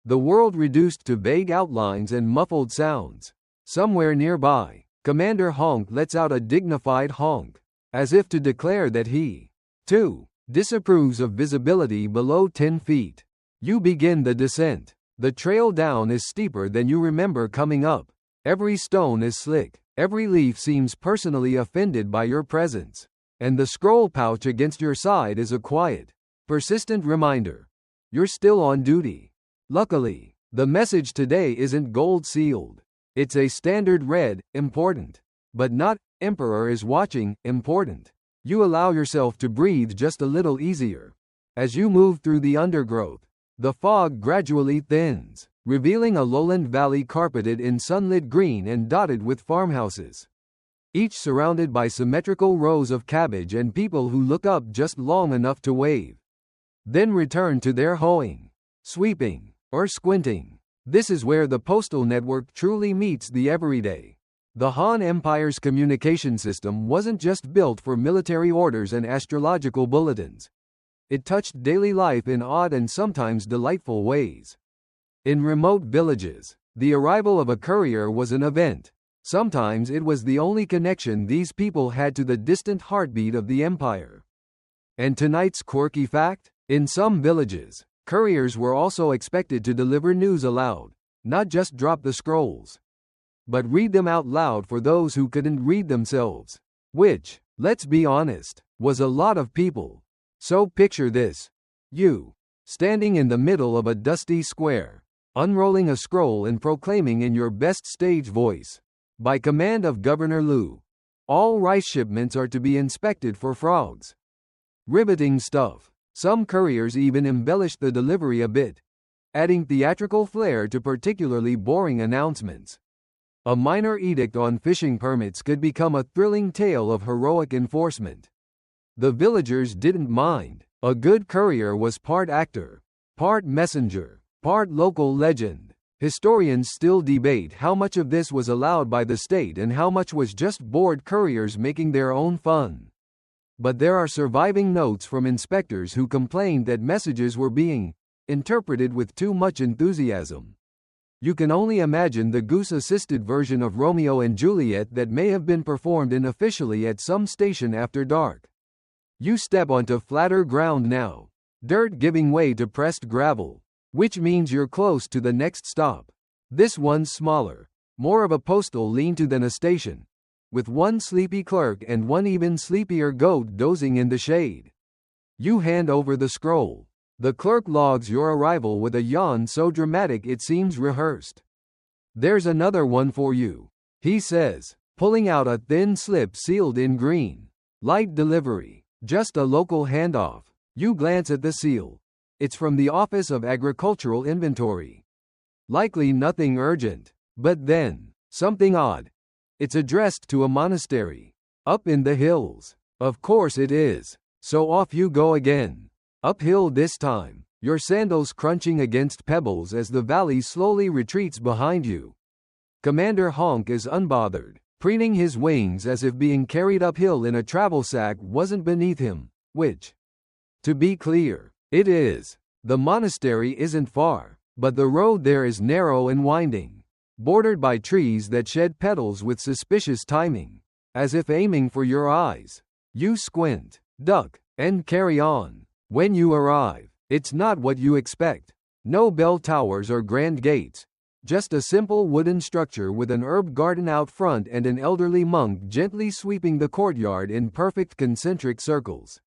The world reduced to vague outlines and muffled sounds. Somewhere nearby, Commander Honk lets out a dignified honk, as if to declare that he, too, disapproves of visibility below 10 feet. You begin the descent. The trail down is steeper than you remember coming up. Every stone is slick. Every leaf seems personally offended by your presence. And the scroll pouch against your side is a quiet, persistent reminder. You're still on duty. Luckily, the message today isn't gold-sealed. It's a standard red, important. But not, Emperor is watching, important. You allow yourself to breathe just a little easier. As you move through the undergrowth, the fog gradually thins, revealing a lowland valley carpeted in sunlit green and dotted with farmhouses, each surrounded by symmetrical rows of cabbage and people who look up just long enough to wave, then return to their hoeing, sweeping, or squinting. This is where the postal network truly meets the everyday. The Han Empire's communication system wasn't just built for military orders and astrological bulletins. It touched daily life in odd and sometimes delightful ways. In remote villages, the arrival of a courier was an event. Sometimes it was the only connection these people had to the distant heartbeat of the empire. And tonight's quirky fact? In some villages, couriers were also expected to deliver news aloud, not just drop the scrolls, but read them out loud for those who couldn't read themselves. Which, let's be honest, was a lot of people. So picture this. You, standing in the middle of a dusty square, unrolling a scroll and proclaiming in your best stage voice, by command of Governor Liu, all rice shipments are to be inspected for frogs. Riveting stuff. Some couriers even embellished the delivery a bit, adding theatrical flair to particularly boring announcements. A minor edict on fishing permits could become a thrilling tale of heroic enforcement. The villagers didn't mind. A good courier was part actor, part messenger, part local legend. Historians still debate how much of this was allowed by the state and how much was just bored couriers making their own fun. But there are surviving notes from inspectors who complained that messages were being interpreted with too much enthusiasm. You can only imagine the goose-assisted version of Romeo and Juliet that may have been performed unofficially at some station after dark. You step onto flatter ground now, dirt giving way to pressed gravel, which means you're close to the next stop. This one's smaller, more of a postal lean-to than a station, with one sleepy clerk and one even sleepier goat dozing in the shade. You hand over the scroll. The clerk logs your arrival with a yawn so dramatic it seems rehearsed. "There's another one for you," he says, pulling out a thin slip sealed in green. "Light delivery, just a local handoff." You glance at the seal. It's from the Office of Agricultural Inventory. Likely nothing urgent. But then, something odd. It's addressed to a monastery. Up in the hills. Of course it is. So off you go again. Uphill this time, your sandals crunching against pebbles as the valley slowly retreats behind you. Commander Honk is unbothered, preening his wings as if being carried uphill in a travel sack wasn't beneath him, which, to be clear, it is. The monastery isn't far, but the road there is narrow and winding, bordered by trees that shed petals with suspicious timing, as if aiming for your eyes. You squint, duck, and carry on. When you arrive, it's not what you expect. No bell towers or grand gates, just a simple wooden structure with an herb garden out front and an elderly monk gently sweeping the courtyard in perfect concentric circles.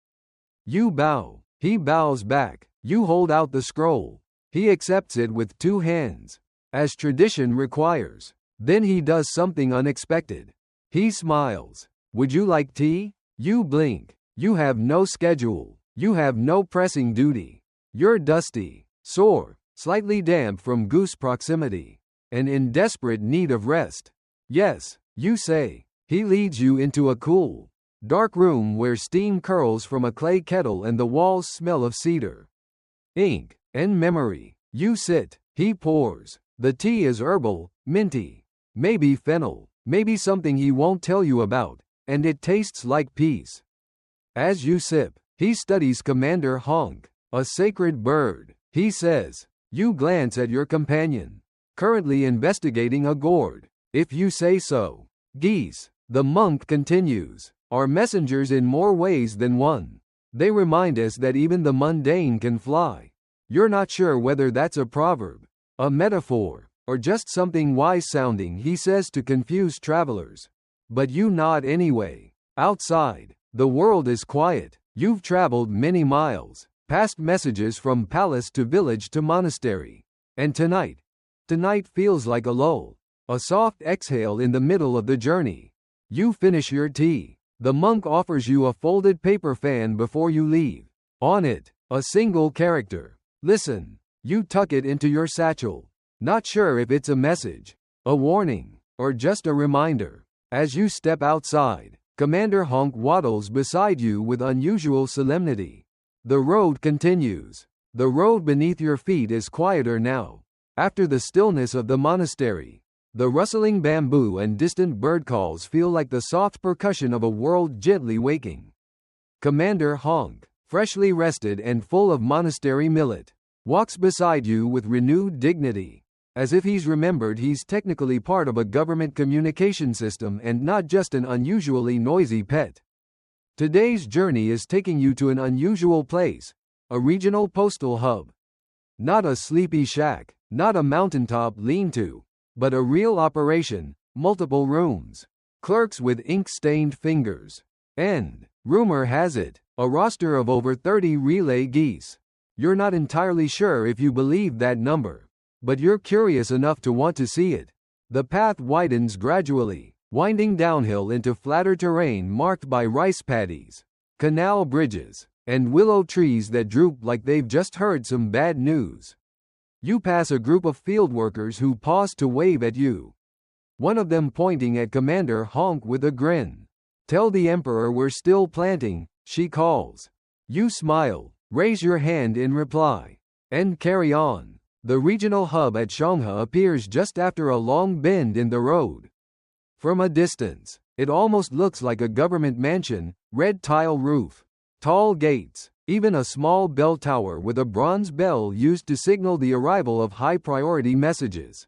You bow. He bows back. You hold out the scroll. He accepts it with two hands, as tradition requires. Then he does something unexpected. He smiles. "Would you like tea?" You blink. You have no schedule. You have no pressing duty. You're dusty, sore, slightly damp from goose proximity, and in desperate need of rest. "Yes," you say. He leads you into a cool, dark room where steam curls from a clay kettle and the walls smell of cedar, ink, and memory. You sit. He pours. The tea is herbal, minty, maybe fennel, maybe something he won't tell you about, and it tastes like peace. As you sip, he studies Commander Honk, a sacred bird, he says. You glance at your companion, currently investigating a gourd. "If you say so." Geese, the monk continues, are messengers in more ways than one. They remind us that even the mundane can fly. You're not sure whether that's a proverb, a metaphor, or just something wise-sounding he says to confuse travelers. But you nod anyway. Outside, the world is quiet. You've traveled many miles, past messages from palace to village to monastery. And tonight feels like a lull, a soft exhale in the middle of the journey. You finish your tea. The monk offers you a folded paper fan before you leave. On it, a single character. "Listen." You tuck it into your satchel, not sure if it's a message, a warning, or just a reminder. As you step outside, Commander Honk waddles beside you with unusual solemnity. The road continues. The road beneath your feet is quieter now. After the stillness of the monastery, the rustling bamboo and distant bird calls feel like the soft percussion of a world gently waking. Commander Honk, freshly rested and full of monastery millet, walks beside you with renewed dignity, as if he's remembered he's technically part of a government communication system and not just an unusually noisy pet. Today's journey is taking you to an unusual place, a regional postal hub. Not a sleepy shack, not a mountaintop lean-to, but a real operation, multiple rooms, clerks with ink-stained fingers, and, rumor has it, a roster of over 30 relay geese. You're not entirely sure if you believe that number, but you're curious enough to want to see it. The path widens gradually, winding downhill into flatter terrain marked by rice paddies, canal bridges, and willow trees that droop like they've just heard some bad news. You pass a group of field workers who pause to wave at you. One of them pointing at Commander Honk with a grin. "Tell the Emperor we're still planting," she calls. You smile, raise your hand in reply, and carry on. The regional hub at Shangha appears just after a long bend in the road. From a distance, it almost looks like a government mansion, red tile roof, tall gates, even a small bell tower with a bronze bell used to signal the arrival of high-priority messages.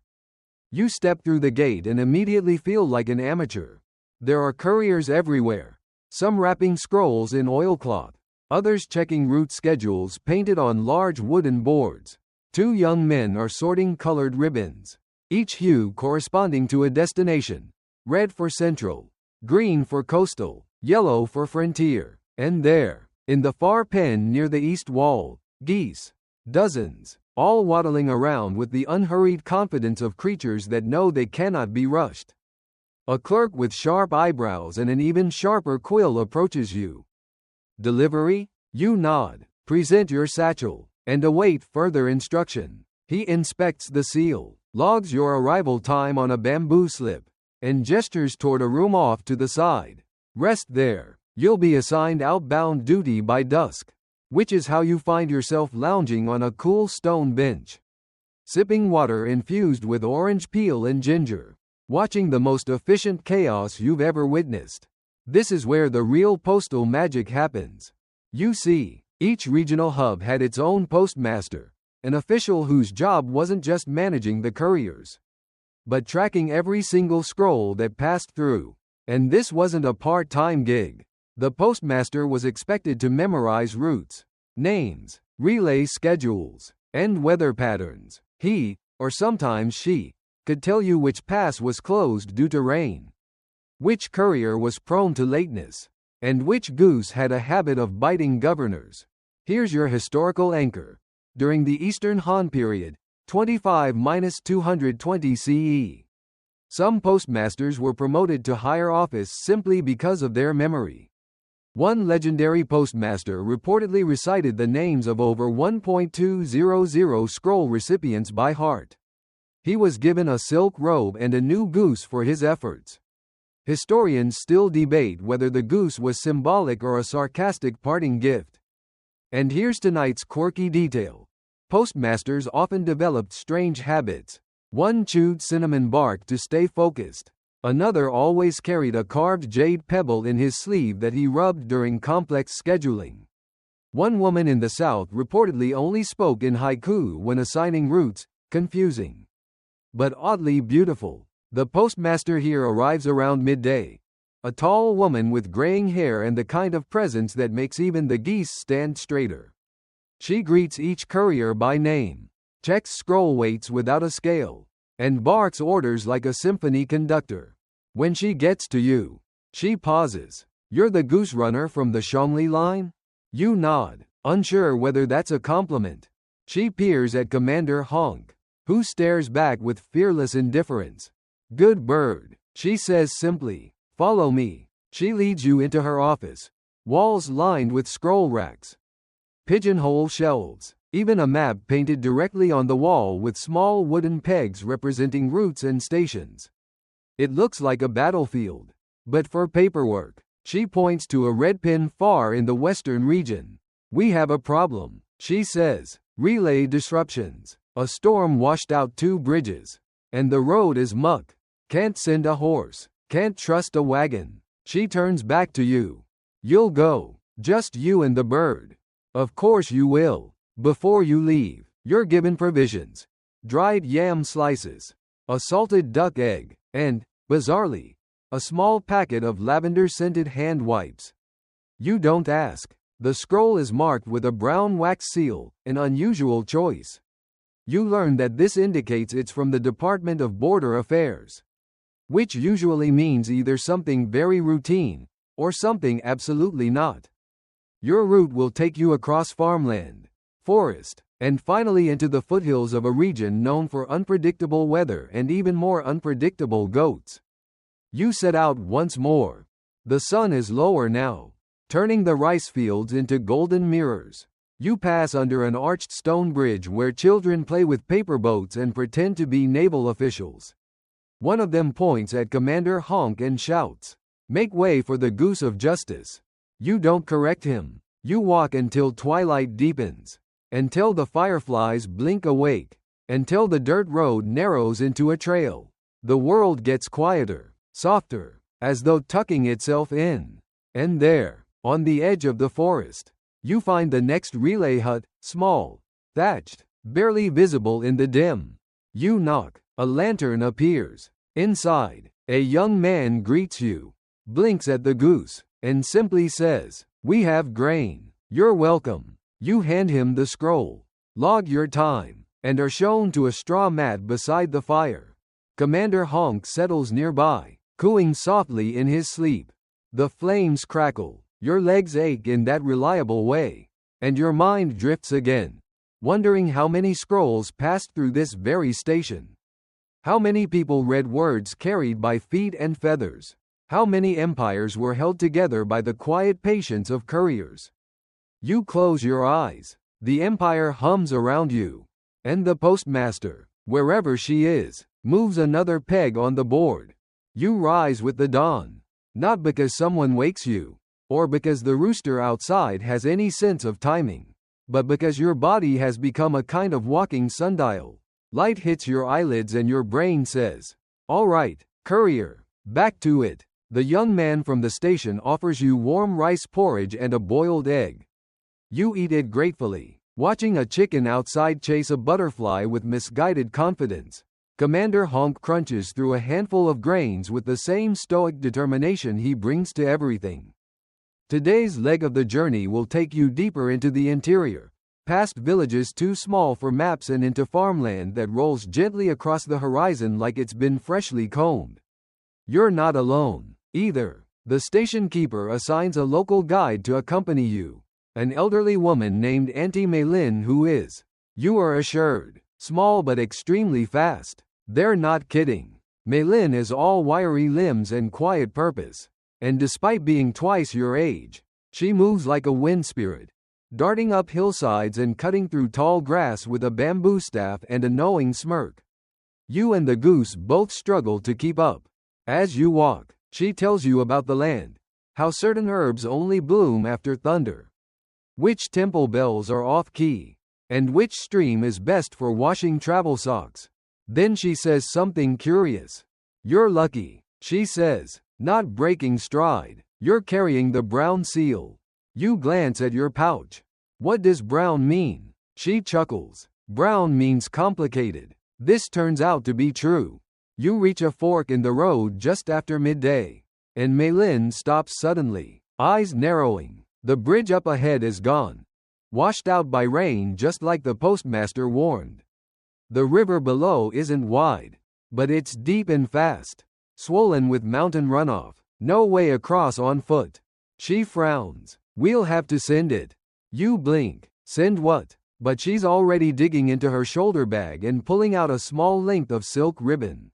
You step through the gate and immediately feel like an amateur. There are couriers everywhere, some wrapping scrolls in oilcloth, others checking route schedules painted on large wooden boards. Two young men are sorting colored ribbons, each hue corresponding to a destination: red for central, green for coastal, yellow for frontier. And there, in the far pen near the east wall, geese, dozens, all waddling around with the unhurried confidence of creatures that know they cannot be rushed. A clerk with sharp eyebrows and an even sharper quill approaches you. "Delivery?" You nod, present your satchel, and await further instruction. He inspects the seal, logs your arrival time on a bamboo slip, and gestures toward a room off to the side. "Rest there. You'll be assigned outbound duty by dusk," which is how you find yourself lounging on a cool stone bench, sipping water infused with orange peel and ginger, watching the most efficient chaos you've ever witnessed. This is where the real postal magic happens. You see, each regional hub had its own postmaster, an official whose job wasn't just managing the couriers, but tracking every single scroll that passed through. And this wasn't a part-time gig. The postmaster was expected to memorize routes, names, relay schedules, and weather patterns. He, or sometimes she, could tell you which pass was closed due to rain, which courier was prone to lateness, and which goose had a habit of biting governors. Here's your historical anchor. During the Eastern Han period, 25–220 CE, some postmasters were promoted to higher office simply because of their memory. One legendary postmaster reportedly recited the names of over 1.200 scroll recipients by heart. He was given a silk robe and a new goose for his efforts. Historians still debate whether the goose was symbolic or a sarcastic parting gift. And here's tonight's quirky detail. Postmasters often developed strange habits. One chewed cinnamon bark to stay focused. Another always carried a carved jade pebble in his sleeve that he rubbed during complex scheduling. One woman in the South reportedly only spoke in haiku when assigning routes, confusing, but oddly beautiful. The postmaster here arrives around midday. A tall woman with graying hair and the kind of presence that makes even the geese stand straighter. She greets each courier by name, checks scroll weights without a scale, and barks orders like a symphony conductor. When she gets to you, she pauses. "You're the goose runner from the Shangli line?" You nod, unsure whether that's a compliment. She peers at Commander Honk, who stares back with fearless indifference. "Good bird," she says simply. "Follow me." She leads you into her office. Walls lined with scroll racks, pigeonhole shelves, even a map painted directly on the wall with small wooden pegs representing routes and stations. It looks like a battlefield. But for paperwork, she points to a red pin far in the western region. "We have a problem," she says. "Relay disruptions." A storm washed out 2 bridges. And the road is muck. Can't send a horse. Can't trust a wagon. She turns back to you. You'll go. Just you and the bird. Of course you will. Before you leave, you're given provisions. Dried yam slices. A salted duck egg. And, bizarrely, a small packet of lavender-scented hand wipes. You don't ask. The scroll is marked with a brown wax seal, an unusual choice. You learn that this indicates it's from the Department of Border Affairs, which usually means either something very routine, or something absolutely not. Your route will take you across farmland, forest, and finally into the foothills of a region known for unpredictable weather and even more unpredictable goats. You set out once more. The sun is lower now, turning the rice fields into golden mirrors. You pass under an arched stone bridge where children play with paper boats and pretend to be naval officials. One of them points at Commander Honk and shouts, "Make way for the goose of justice." You don't correct him. You walk until twilight deepens, until the fireflies blink awake, until the dirt road narrows into a trail. The world gets quieter, softer, as though tucking itself in. And there, on the edge of the forest, you find the next relay hut, small, thatched, barely visible in the dim. You knock. A lantern appears. Inside, a young man greets you, blinks at the goose, and simply says, "We have grain. You're welcome." You hand him the scroll, log your time, and are shown to a straw mat beside the fire. Commander Honk settles nearby, cooing softly in his sleep. The flames crackle. Your legs ache in that reliable way, and your mind drifts again, wondering how many scrolls passed through this very station. How many people read words carried by feet and feathers? How many empires were held together by the quiet patience of couriers? You close your eyes. The empire hums around you, and the postmaster, wherever she is, moves another peg on the board. You rise with the dawn, not because someone wakes you, or because the rooster outside has any sense of timing, but because your body has become a kind of walking sundial. Light hits your eyelids and your brain says, "All right, courier, back to it." The young man from the station offers you warm rice porridge and a boiled egg. You eat it gratefully, watching a chicken outside chase a butterfly with misguided confidence. Commander Honk crunches through a handful of grains with the same stoic determination he brings to everything. Today's leg of the journey will take you deeper into the interior, past villages too small for maps and into farmland that rolls gently across the horizon like it's been freshly combed. You're not alone, either. The station keeper assigns a local guide to accompany you, an elderly woman named Auntie Maylin who is, you are assured, small but extremely fast. They're not kidding. Maylin is all wiry limbs and quiet purpose. And despite being twice your age, she moves like a wind spirit, darting up hillsides and cutting through tall grass with a bamboo staff and a knowing smirk. You and the goose both struggle to keep up. As you walk, she tells you about the land, how certain herbs only bloom after thunder, which temple bells are off-key, and which stream is best for washing travel socks. Then she says something curious. "You're lucky," she says. Not breaking stride. You're carrying the brown seal. You glance at your pouch. "What does brown mean?" She chuckles. "Brown means complicated." This turns out to be true. You reach a fork in the road just after midday, and Maylin stops suddenly, eyes narrowing. The bridge up ahead is gone, washed out by rain just like the postmaster warned. The river below isn't wide, but it's deep and fast, swollen with mountain runoff. No way across on foot. She frowns. "We'll have to send it." You blink. "Send what?" But she's already digging into her shoulder bag and pulling out a small length of silk ribbon,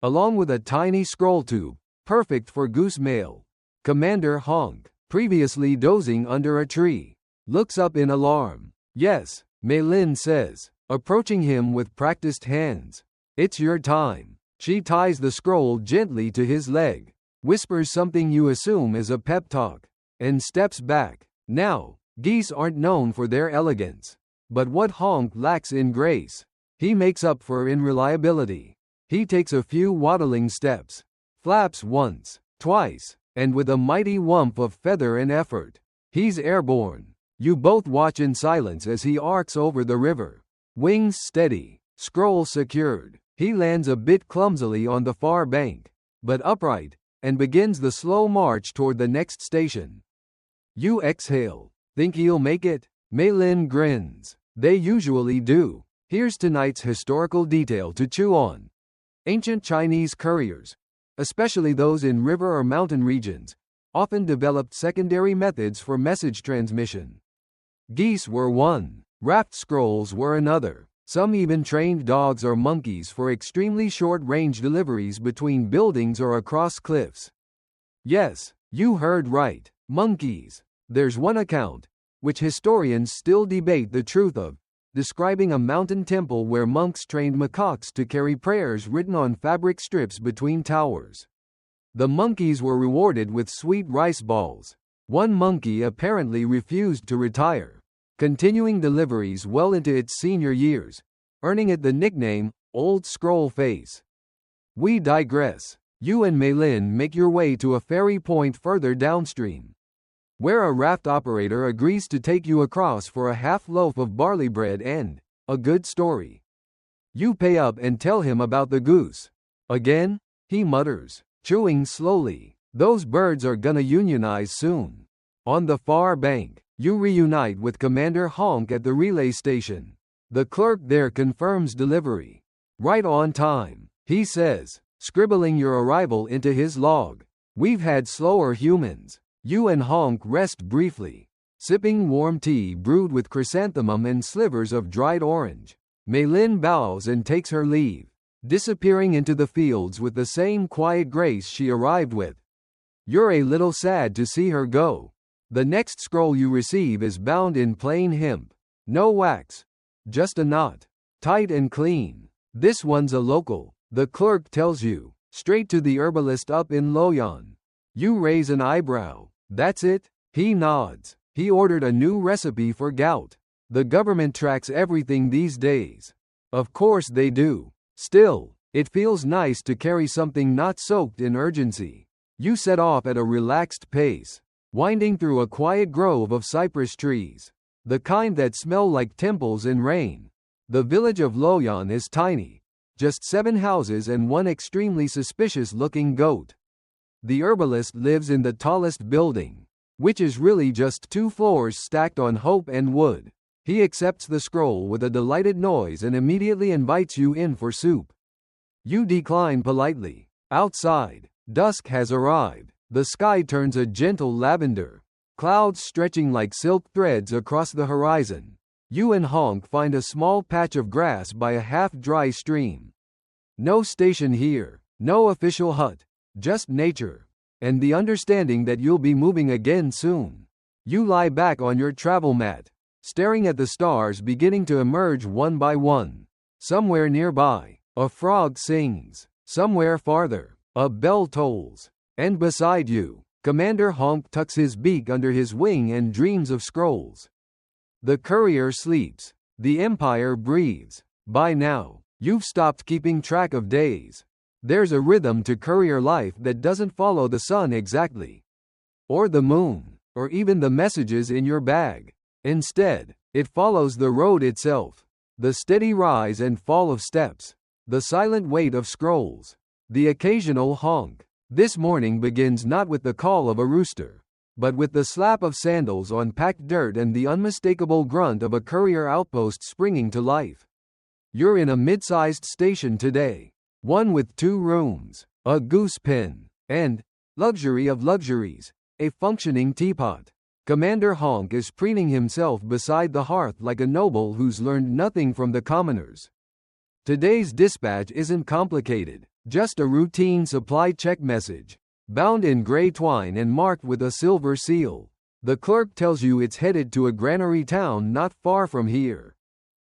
along with a tiny scroll tube, perfect for goose mail. Commander Honk, previously dozing under a tree, looks up in alarm. "Yes," Maylin says, approaching him with practiced hands. "It's your time." She ties the scroll gently to his leg, whispers something you assume is a pep talk, and steps back. Now, geese aren't known for their elegance, but what Honk lacks in grace, He makes up for unreliability. He takes a few waddling steps, flaps once, twice, and with a mighty whump of feather and effort, he's airborne. You both watch in silence as he arcs over the river. Wings steady, scroll secured. He lands a bit clumsily on the far bank, but upright, and begins the slow march toward the next station. You exhale. Think he'll make it? Mei Lin grins. They usually do. Here's tonight's historical detail to chew on. Ancient Chinese couriers, especially those in river or mountain regions, often developed secondary methods for message transmission. Geese were one. Wrapped scrolls were another. Some even trained dogs or monkeys for extremely short-range deliveries between buildings or across cliffs. Yes, you heard right. Monkeys. There's one account, which historians still debate the truth of, describing a mountain temple where monks trained macaques to carry prayers written on fabric strips between towers. The monkeys were rewarded with sweet rice balls. One monkey apparently refused to retire, continuing deliveries well into its senior years, earning it the nickname, Old Scroll Face. We digress. You and Mei Lin make your way to a ferry point further downstream, where a raft operator agrees to take you across for a half loaf of barley bread and a good story. You pay up and tell him about the goose. Again? He mutters, chewing slowly. Those birds are gonna unionize soon. On the far bank, you reunite with Commander Honk at the relay station. The clerk there confirms delivery. Right on time, he says, scribbling your arrival into his log. We've had slower humans. You and Honk rest briefly, sipping warm tea brewed with chrysanthemum and slivers of dried orange. Mei Lin bows and takes her leave, disappearing into the fields with the same quiet grace she arrived with. You're a little sad to see her go. The next scroll you receive is bound in plain hemp. No wax. Just a knot. Tight and clean. This one's a local, the clerk tells you, straight to the herbalist up in Loyan. You raise an eyebrow. That's it? He nods. He ordered a new recipe for gout. The government tracks everything these days. Of course they do. Still, it feels nice to carry something not soaked in urgency. You set off at a relaxed pace, winding through a quiet grove of cypress trees, the kind that smell like temples in rain. The village of Loyan is tiny, just 7 houses and one extremely suspicious-looking goat. The herbalist lives in the tallest building, which is really just 2 floors stacked on hope and wood. He accepts the scroll with a delighted noise and immediately invites you in for soup. You decline politely. Outside, dusk has arrived. The sky turns a gentle lavender, clouds stretching like silk threads across the horizon. You and Honk find a small patch of grass by a half-dry stream. No station here, no official hut. Just nature, and the understanding that you'll be moving again soon. You lie back on your travel mat, staring at the stars beginning to emerge one by one. Somewhere nearby, a frog sings. Somewhere farther, a bell tolls. And beside you, Commander Honk tucks his beak under his wing and dreams of scrolls. The courier sleeps. The Empire breathes. By now, you've stopped keeping track of days. There's a rhythm to courier life that doesn't follow the sun exactly, or the moon, or even the messages in your bag. Instead, it follows the road itself, the steady rise and fall of steps, the silent weight of scrolls, the occasional honk. This morning begins not with the call of a rooster, but with the slap of sandals on packed dirt and the unmistakable grunt of a courier outpost springing to life. You're in a mid-sized station today. One with 2 rooms, a goose pen, and, luxury of luxuries, a functioning teapot. Commander Honk is preening himself beside the hearth like a noble who's learned nothing from the commoners. Today's dispatch isn't complicated, just a routine supply check message, bound in gray twine and marked with a silver seal. The clerk tells you it's headed to a granary town not far from here.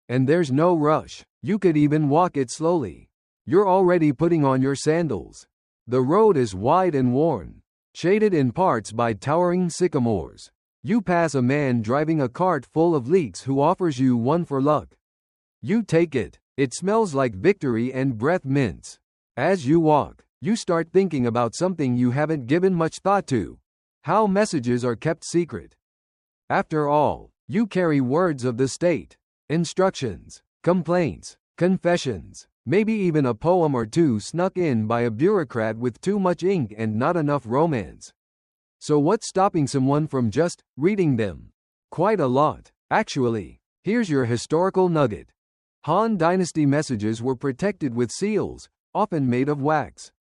And there's no rush, you could even walk it slowly. You're already putting on your sandals. The road is wide and worn, shaded in parts by towering sycamores. You pass a man driving a cart full of leeks who offers you one for luck. You take it. It smells like victory and breath mints. As you walk, you start thinking about something you haven't given much thought to: how messages are kept secret. After all, you carry words of the state, instructions, complaints, confessions, maybe even a poem or two snuck in by a bureaucrat with too much ink and not enough romance. So what's stopping someone from just reading them? Quite a lot, actually. Here's your historical nugget. Han Dynasty messages were protected with seals, often made of wax,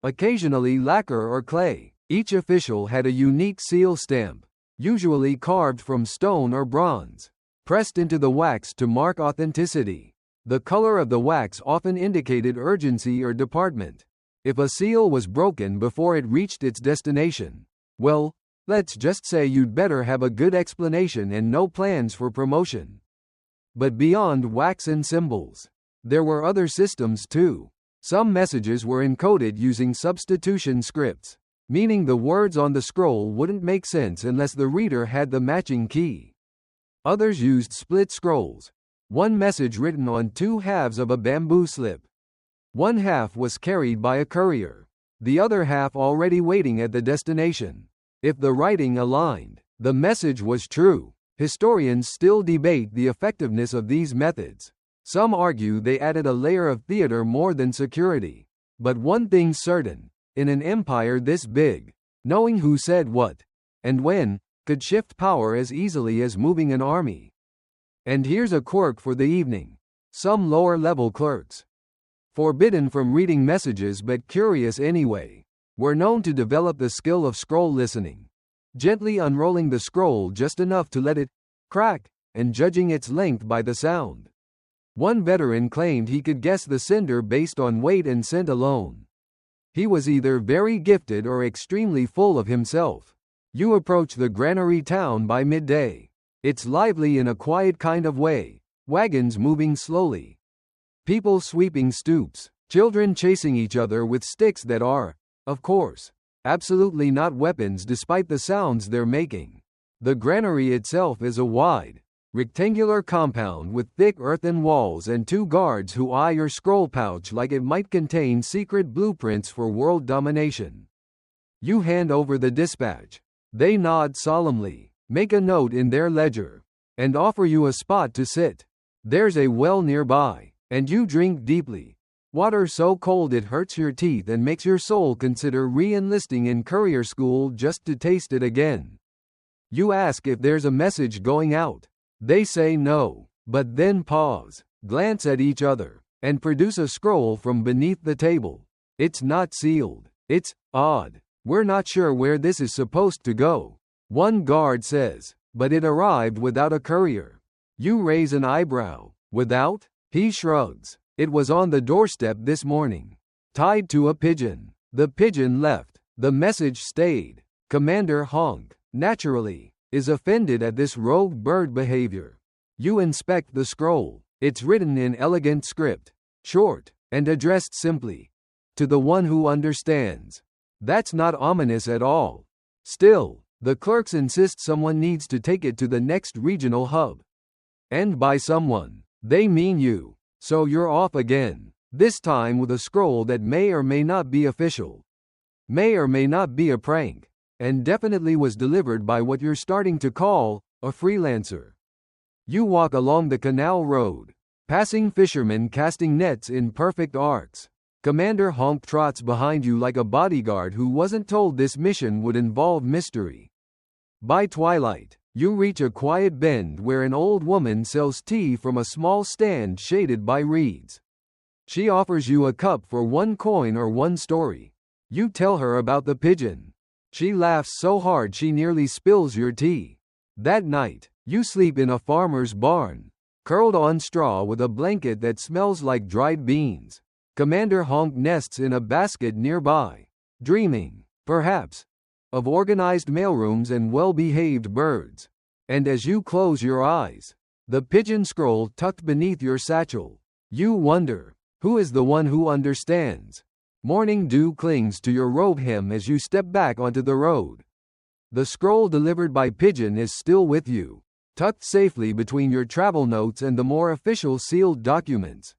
occasionally lacquer or clay. Each official had a unique seal stamp, usually carved from stone or bronze, pressed into the wax to mark authenticity. The color of the wax often indicated urgency or department. If a seal was broken before it reached its destination, well, let's just say you'd better have a good explanation and no plans for promotion. But beyond wax and symbols, there were other systems too. Some messages were encoded using substitution scripts, meaning the words on the scroll wouldn't make sense unless the reader had the matching key. Others used split scrolls, one message written on two halves of a bamboo slip. One half was carried by a courier, the other half already waiting at the destination. If the writing aligned, the message was true. Historians still debate the effectiveness of these methods. Some argue they added a layer of theater more than security. But one thing's certain: in an empire this big, knowing who said what and when could shift power as easily as moving an army. And here's a quirk for the evening. Some lower-level clerks, forbidden from reading messages but curious anyway, were known to develop the skill of scroll listening, gently unrolling the scroll just enough to let it crack, and judging its length by the sound. One veteran claimed he could guess the sender based on weight and scent alone. He was either very gifted or extremely full of himself. You approach the granary town by midday. It's lively in a quiet kind of way, wagons moving slowly, people sweeping stoops, children chasing each other with sticks that are, of course, absolutely not weapons despite the sounds they're making. The granary itself is a wide, rectangular compound with thick earthen walls and two guards who eye your scroll pouch like it might contain secret blueprints for world domination. You hand over the dispatch. They nod solemnly, make a note in their ledger, and offer you a spot to sit. There's a well nearby, and you drink deeply. Water so cold it hurts your teeth and makes your soul consider re-enlisting in courier school just to taste it again. You ask if there's a message going out. They say no, but then pause, glance at each other, and produce a scroll from beneath the table. It's not sealed. It's odd. We're not sure where this is supposed to go, one guard says, but it arrived without a courier. You raise an eyebrow. Without? He shrugs. It was on the doorstep this morning, tied to a pigeon. The pigeon left. The message stayed. Commander Honk, naturally, is offended at this rogue bird behavior. You inspect the scroll. It's written in elegant script, short, and addressed simply to the one who understands. That's not ominous at all. Still, the clerks insist someone needs to take it to the next regional hub. And by someone, they mean you. So you're off again, this time with a scroll that may or may not be official, may or may not be a prank, and definitely was delivered by what you're starting to call a freelancer. You walk along the canal road, passing fishermen casting nets in perfect arcs. Commander Honk trots behind you like a bodyguard who wasn't told this mission would involve mystery. By twilight, you reach a quiet bend where an old woman sells tea from a small stand shaded by reeds. She offers you a cup for 1 coin or 1 story. You tell her about the pigeon. She laughs so hard she nearly spills your tea. That night, you sleep in a farmer's barn, curled on straw with a blanket that smells like dried beans. Commander Honk nests in a basket nearby, dreaming, perhaps, of organized mailrooms and well-behaved birds. And as you close your eyes, the pigeon scroll tucked beneath your satchel, you wonder, who is the one who understands? Morning dew clings to your robe hem as you step back onto the road. The scroll delivered by pigeon is still with you, tucked safely between your travel notes and the more official sealed documents.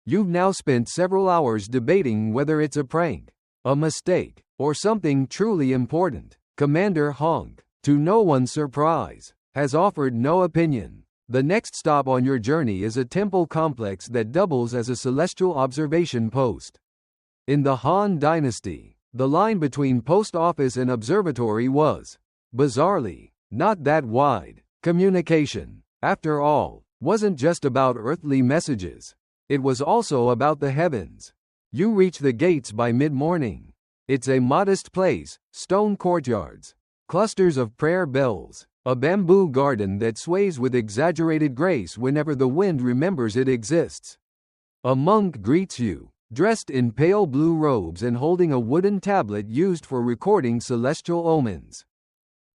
You've now spent several hours debating whether it's a prank, a mistake, or something truly important. Commander Honk, to no one's surprise, has offered no opinion. The next stop on your journey is a temple complex that doubles as a celestial observation post. In the Han Dynasty, the line between post office and observatory was, bizarrely, not that wide. Communication, after all, wasn't just about earthly messages. It was also about the heavens. You reach the gates by mid-morning. It's a modest place, stone courtyards, clusters of prayer bells, a bamboo garden that sways with exaggerated grace whenever the wind remembers it exists. A monk greets you, dressed in pale blue robes and holding a wooden tablet used for recording celestial omens.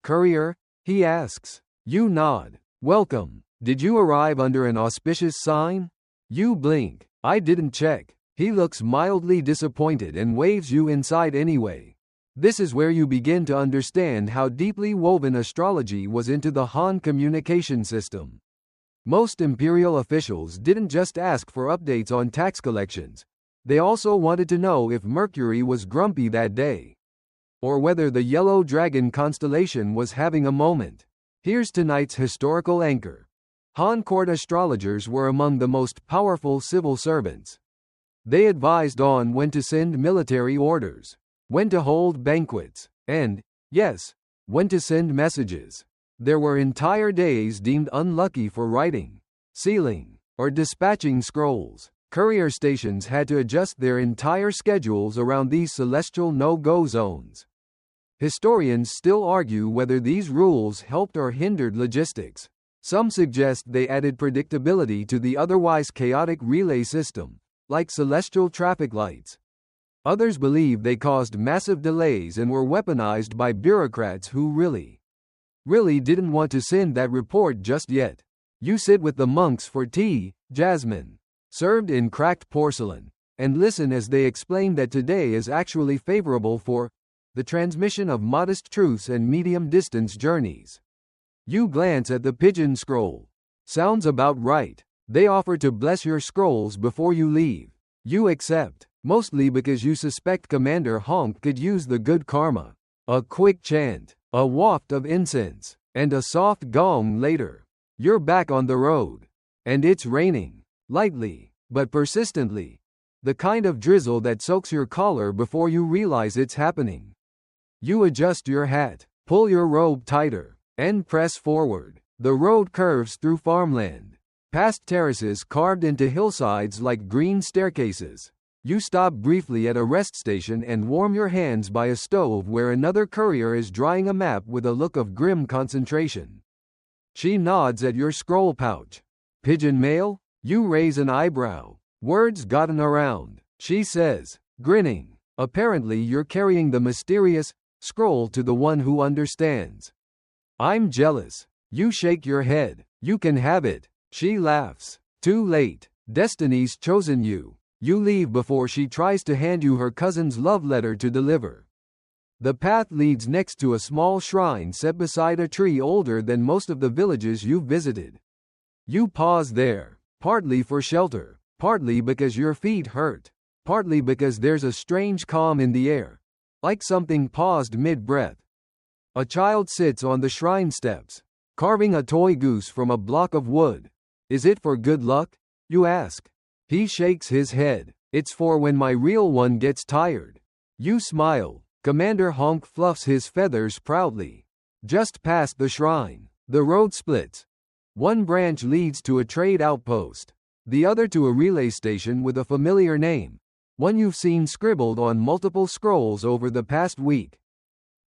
Courier? He asks. You nod. Welcome. Did you arrive under an auspicious sign? You blink. I didn't check. He looks mildly disappointed and waves you inside anyway. This is where you begin to understand how deeply woven astrology was into the Han communication system. Most Imperial officials didn't just ask for updates on tax collections. They also wanted to know if Mercury was grumpy that day, or whether the Yellow Dragon constellation was having a moment. Here's tonight's historical anchor. Han court astrologers were among the most powerful civil servants. They advised on when to send military orders, when to hold banquets, and, yes, when to send messages. There were entire days deemed unlucky for writing, sealing, or dispatching scrolls. Courier stations had to adjust their entire schedules around these celestial no-go zones. Historians still argue whether these rules helped or hindered logistics. Some suggest they added predictability to the otherwise chaotic relay system, like celestial traffic lights. Others believe they caused massive delays and were weaponized by bureaucrats who really didn't want to send that report just yet. You sit with the monks for tea, jasmine, served in cracked porcelain, and listen as they explain that today is actually favorable for the transmission of modest truths and medium-distance journeys. You glance at the pigeon scroll. Sounds about right. They offer to bless your scrolls before you leave. You accept, mostly because you suspect Commander Honk could use the good karma. A quick chant, a waft of incense, and a soft gong later. You're back on the road. And it's raining. Lightly, but persistently. The kind of drizzle that soaks your collar before you realize it's happening. You adjust your hat, pull your robe tighter, and press forward. The road curves through farmland, past terraces carved into hillsides like green staircases. You stop briefly at a rest station and warm your hands by a stove where another courier is drying a map with a look of grim concentration. She nods at your scroll pouch. Pigeon mail? You raise an eyebrow. Words gotten around, she says, grinning. Apparently you're carrying the mysterious scroll to the one who understands. I'm jealous. You shake your head. You can have it. She laughs. Too late. Destiny's chosen you. You leave before she tries to hand you her cousin's love letter to deliver. The path leads next to a small shrine set beside a tree older than most of the villages you've visited. You pause there, partly for shelter, partly because your feet hurt, partly because there's a strange calm in the air, like something paused mid-breath. A child sits on the shrine steps, carving a toy goose from a block of wood. Is it for good luck? You ask. He shakes his head. It's for when my real one gets tired. You smile. Commander Honk fluffs his feathers proudly. Just past the shrine, the road splits. One branch leads to a trade outpost, the other to a relay station with a familiar name, one you've seen scribbled on multiple scrolls over the past week.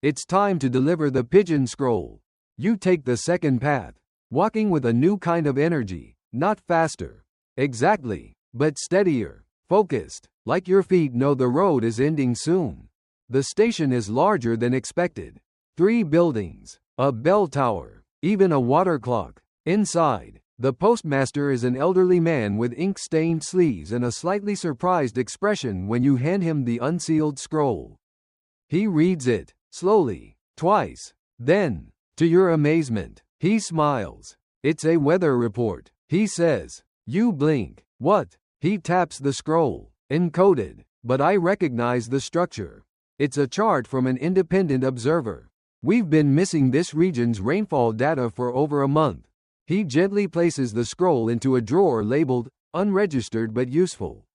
It's time to deliver the pigeon scroll. You take the second path, walking with a new kind of energy, not faster, exactly, but steadier, focused, like your feet know the road is ending soon. The station is larger than expected. 3 buildings, a bell tower, even a water clock. Inside, the postmaster is an elderly man with ink-stained sleeves and a slightly surprised expression when you hand him the unsealed scroll. He reads it, slowly, twice. Then, to your amazement, he smiles. It's a weather report, he says. You blink. What? He taps the scroll. Encoded. But I recognize the structure. It's a chart from an independent observer. We've been missing this region's rainfall data for over a month. He gently places the scroll into a drawer labeled, unregistered but useful.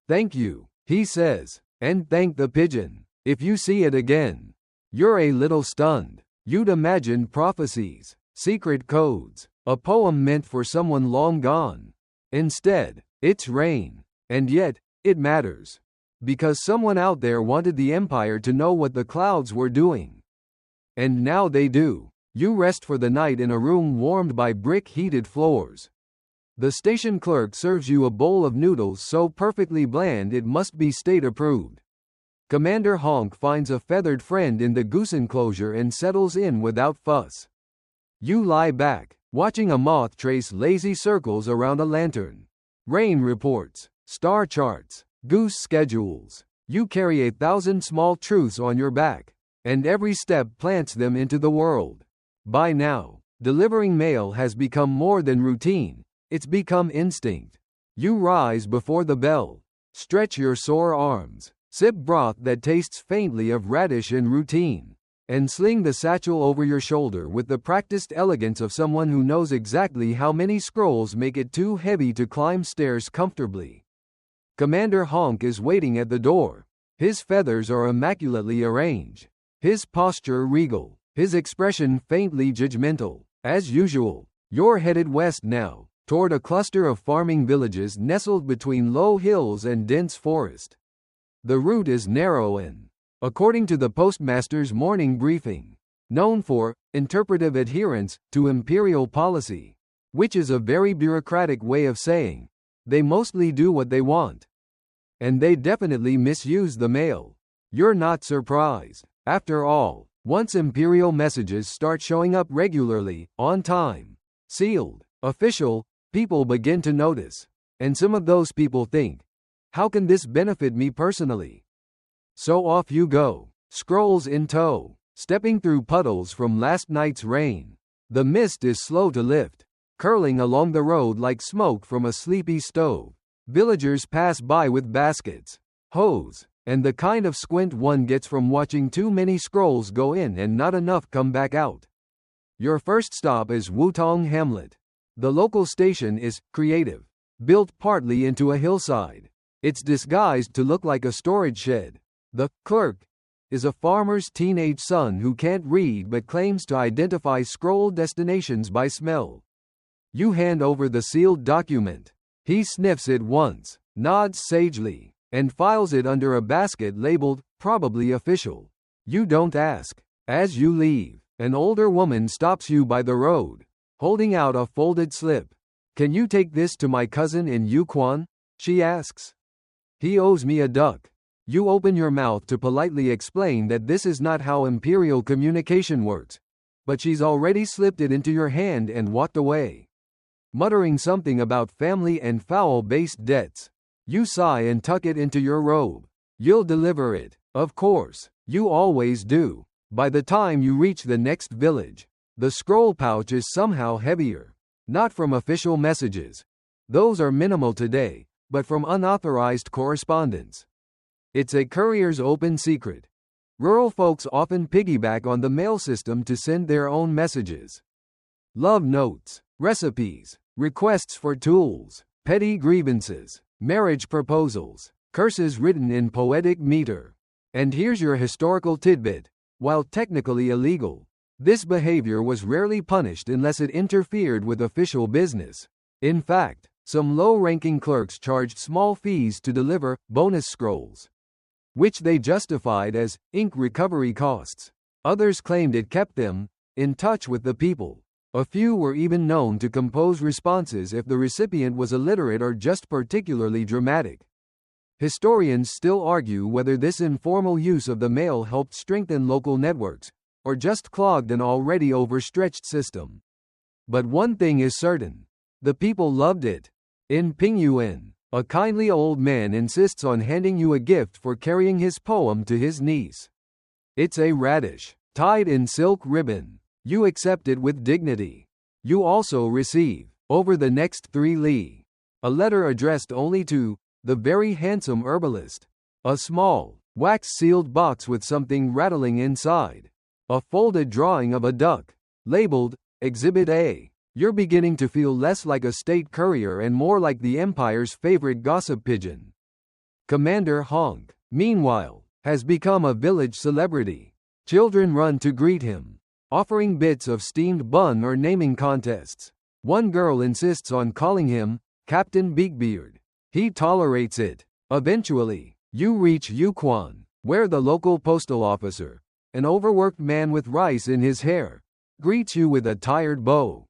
Thank you, he says, and thank the pigeon. If you see it again, you're a little stunned. You'd imagine prophecies, secret codes, a poem meant for someone long gone. Instead, it's rain. And yet, it matters. Because someone out there wanted the Empire to know what the clouds were doing. And now they do. You rest for the night in a room warmed by brick-heated floors. The station clerk serves you a bowl of noodles so perfectly bland it must be state-approved. Commander Honk finds a feathered friend in the goose enclosure and settles in without fuss. You lie back, watching a moth trace lazy circles around a lantern. Rain reports, star charts, goose schedules. You carry 1,000 small truths on your back, and every step plants them into the world. By now, delivering mail has become more than routine. It's become instinct. You rise before the bell, stretch your sore arms, sip broth that tastes faintly of radish and routine, and sling the satchel over your shoulder with the practiced elegance of someone who knows exactly how many scrolls make it too heavy to climb stairs comfortably. Commander Honk is waiting at the door. His feathers are immaculately arranged, his posture regal, his expression faintly judgmental. As usual, you're headed west now, toward a cluster of farming villages nestled between low hills and dense forest. The route is narrow and, according to the postmaster's morning briefing, known for interpretive adherence to imperial policy, which is a very bureaucratic way of saying they mostly do what they want. And they definitely misuse the mail. You're not surprised. After all, once imperial messages start showing up regularly, on time, sealed, official, people begin to notice. And some of those people think, how can this benefit me personally? So off you go, scrolls in tow, stepping through puddles from last night's rain. The mist is slow to lift, curling along the road like smoke from a sleepy stove. Villagers pass by with baskets, hose, and the kind of squint one gets from watching too many scrolls go in and not enough come back out. Your first stop is Wutong Hamlet. The local station is creative, built partly into a hillside. It's disguised to look like a storage shed. The clerk is a farmer's teenage son who can't read but claims to identify scroll destinations by smell. You hand over the sealed document. He sniffs it once, nods sagely, and files it under a basket labeled, probably official. You don't ask. As you leave, an older woman stops you by the road, holding out a folded slip. Can you take this to my cousin in Yukon? She asks. He owes me a duck. You open your mouth to politely explain that this is not how imperial communication works, but she's already slipped it into your hand and walked away. Muttering something about family and foul-based debts, you sigh and tuck it into your robe. You'll deliver it, of course. You always do. By the time you reach the next village, the scroll pouch is somehow heavier. Not from official messages. Those are minimal today, but from unauthorized correspondence. It's a courier's open secret. Rural folks often piggyback on the mail system to send their own messages. Love notes, recipes, requests for tools, petty grievances, marriage proposals, curses written in poetic meter. And here's your historical tidbit. While technically illegal, this behavior was rarely punished unless it interfered with official business. In fact, some low-ranking clerks charged small fees to deliver bonus scrolls, which they justified as ink recovery costs. Others claimed it kept them in touch with the people. A few were even known to compose responses if the recipient was illiterate or just particularly dramatic. Historians still argue whether this informal use of the mail helped strengthen local networks, or just clogged an already overstretched system. But one thing is certain. The people loved it. In Pingyuan, a kindly old man insists on handing you a gift for carrying his poem to his niece. It's a radish, tied in silk ribbon. You accept it with dignity. You also receive, over the next 3 li, A letter addressed only to the very handsome herbalist. A small, wax-sealed box with something rattling inside. A folded drawing of a duck, labeled Exhibit A. You're beginning to feel less like a state courier and more like the Empire's favorite gossip pigeon. Commander Honk, meanwhile, has become a village celebrity. Children run to greet him, offering bits of steamed bun or naming contests. One girl insists on calling him Captain Beakbeard. He tolerates it. Eventually, you reach Yukon, where the local postal officer, an overworked man with rice in his hair, greets you with a tired bow.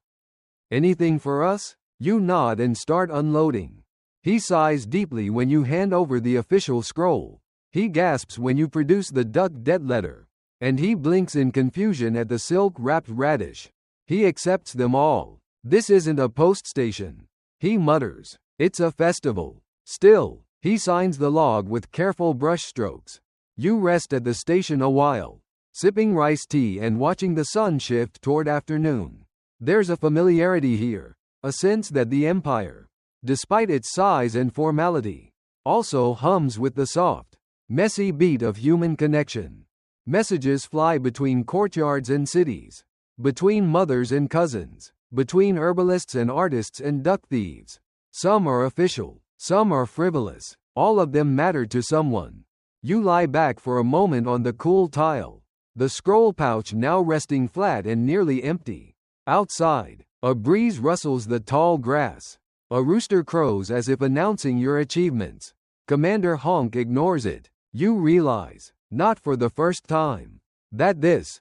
"Anything for us?" You nod and start unloading. He sighs deeply when you hand over the official scroll. He gasps when you produce the duck debt letter. And he blinks in confusion at the silk-wrapped radish. He accepts them all. "This isn't a post station," he mutters. "It's a festival." Still, he signs the log with careful brushstrokes. You rest at the station a while, sipping rice tea and watching the sun shift toward afternoon. There's a familiarity here, a sense that the Empire, despite its size and formality, also hums with the soft, messy beat of human connection. Messages fly between courtyards and cities, between mothers and cousins, between herbalists and artists and duck thieves. Some are official, some are frivolous, all of them matter to someone. You lie back for a moment on the cool tile, the scroll pouch now resting flat and nearly empty. Outside, a breeze rustles the tall grass. A rooster crows as if announcing your achievements. Commander Honk ignores it. You realize, not for the first time, that this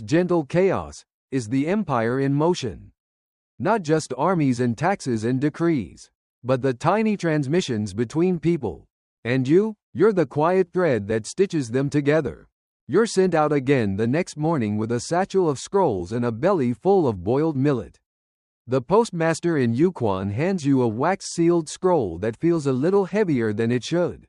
gentle chaos, is the Empire in motion. Not just armies and taxes and decrees, but the tiny transmissions between people. And you're the quiet thread that stitches them together. You're sent out again the next morning with a satchel of scrolls and a belly full of boiled millet. The postmaster in Yukon hands you a wax-sealed scroll that feels a little heavier than it should.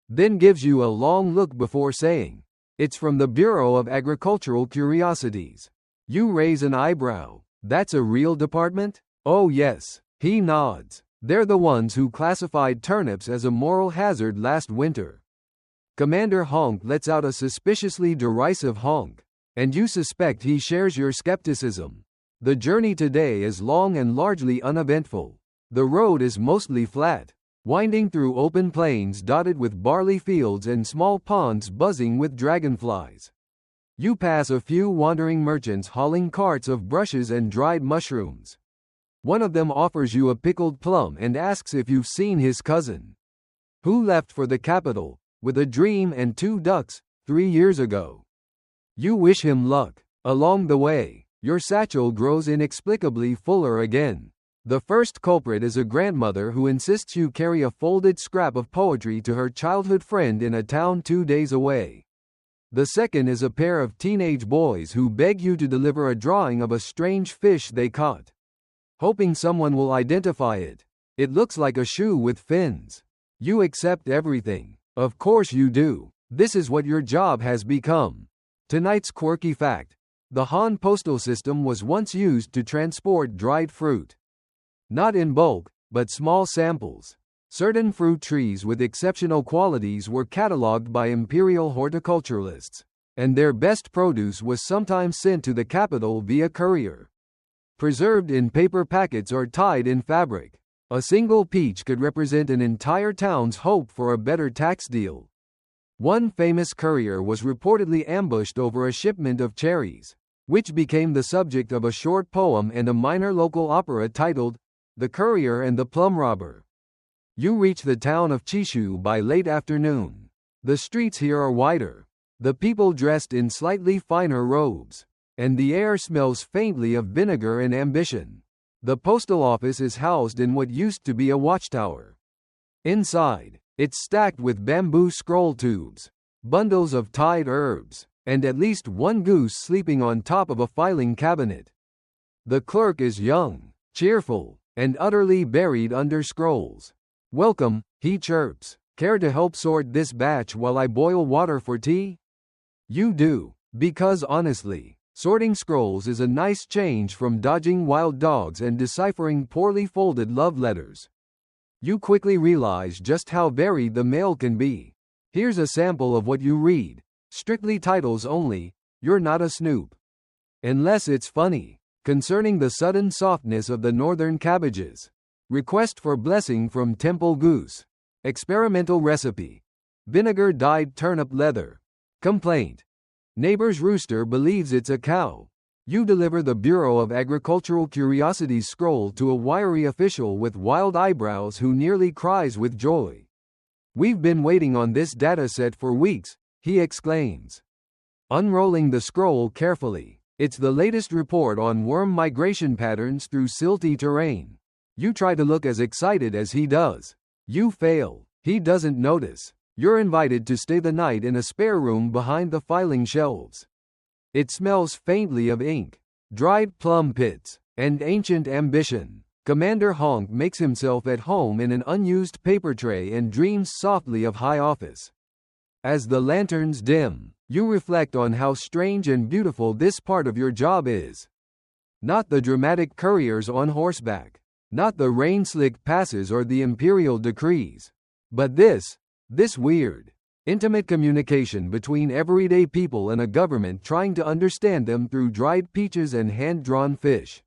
Then gives you a long look before saying, "It's from the Bureau of Agricultural Curiosities." You raise an eyebrow. "That's a real department?" "Oh yes." He nods. "They're the ones who classified turnips as a moral hazard last winter." Commander Honk lets out a suspiciously derisive honk, and you suspect he shares your skepticism. The journey today is long and largely uneventful. The road is mostly flat, winding through open plains dotted with barley fields and small ponds buzzing with dragonflies. You pass a few wandering merchants hauling carts of brushes and dried mushrooms. One of them offers you a pickled plum and asks if you've seen his cousin, who left for the capital, with a dream and 2 ducks, 3 years ago. You wish him luck. Along the way, your satchel grows inexplicably fuller again. The first culprit is a grandmother who insists you carry a folded scrap of poetry to her childhood friend in a town 2 days away. The second is a pair of teenage boys who beg you to deliver a drawing of a strange fish they caught, hoping someone will identify it. It looks like a shoe with fins. You accept everything. Of course you do. This is what your job has become. Tonight's quirky fact: the Han postal system was once used to transport dried fruit. Not in bulk, but small samples. Certain fruit trees with exceptional qualities were catalogued by Imperial horticulturalists, and their best produce was sometimes sent to the capital via courier. Preserved in paper packets or tied in fabric. A single peach could represent an entire town's hope for a better tax deal. One famous courier was reportedly ambushed over a shipment of cherries, which became the subject of a short poem and a minor local opera titled The Courier and the Plum Robber. You reach the town of Chishu by late afternoon. The streets here are wider, the people dressed in slightly finer robes, and the air smells faintly of vinegar and ambition. The postal office is housed in what used to be a watchtower. Inside, it's stacked with bamboo scroll tubes, bundles of tied herbs, and at least one goose sleeping on top of a filing cabinet. The clerk is young, cheerful, and utterly buried under scrolls. "Welcome," he chirps. "Care to help sort this batch while I boil water for tea?" You do, because honestly, sorting scrolls is a nice change from dodging wild dogs and deciphering poorly folded love letters. You quickly realize just how varied the mail can be. Here's a sample of what you read. Strictly titles only, you're not a snoop. Unless it's funny. Concerning the sudden softness of the northern cabbages. Request for blessing from temple goose. Experimental recipe. Vinegar-dyed turnip leather. Complaint. Neighbor's rooster believes it's a cow. You deliver the Bureau of Agricultural Curiosities scroll to a wiry official with wild eyebrows who nearly cries with joy. We've been waiting on this dataset for weeks, he exclaims. Unrolling the scroll carefully, it's the latest report on worm migration patterns through silty terrain. You try to look as excited as he does. You fail. He doesn't notice. You're invited to stay the night in a spare room behind the filing shelves. It smells faintly of ink, dried plum pits, and ancient ambition. Commander Honk makes himself at home in an unused paper tray and dreams softly of high office. As the lanterns dim, you reflect on how strange and beautiful this part of your job is. Not the dramatic couriers on horseback, not the rain-slicked passes or the imperial decrees, but this weird, intimate communication between everyday people and a government trying to understand them through dried peaches and hand-drawn fish.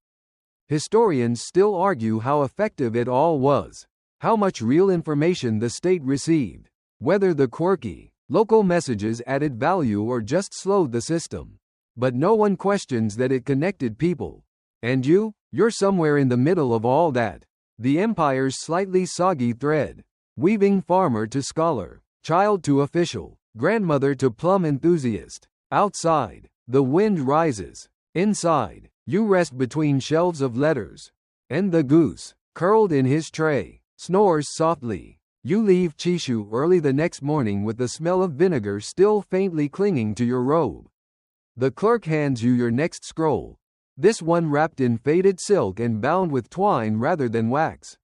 Historians still argue how effective it all was, how much real information the state received, whether the quirky, local messages added value or just slowed the system. But no one questions that it connected people. And you're somewhere in the middle of all that. The empire's slightly soggy thread, weaving farmer to scholar, child to official, grandmother to plum enthusiast. Outside, the wind rises. Inside, you rest between shelves of letters. And the goose, curled in his tray, snores softly. You leave Chishu early the next morning with the smell of vinegar still faintly clinging to your robe. The clerk hands you your next scroll, this one wrapped in faded silk and bound with twine rather than wax.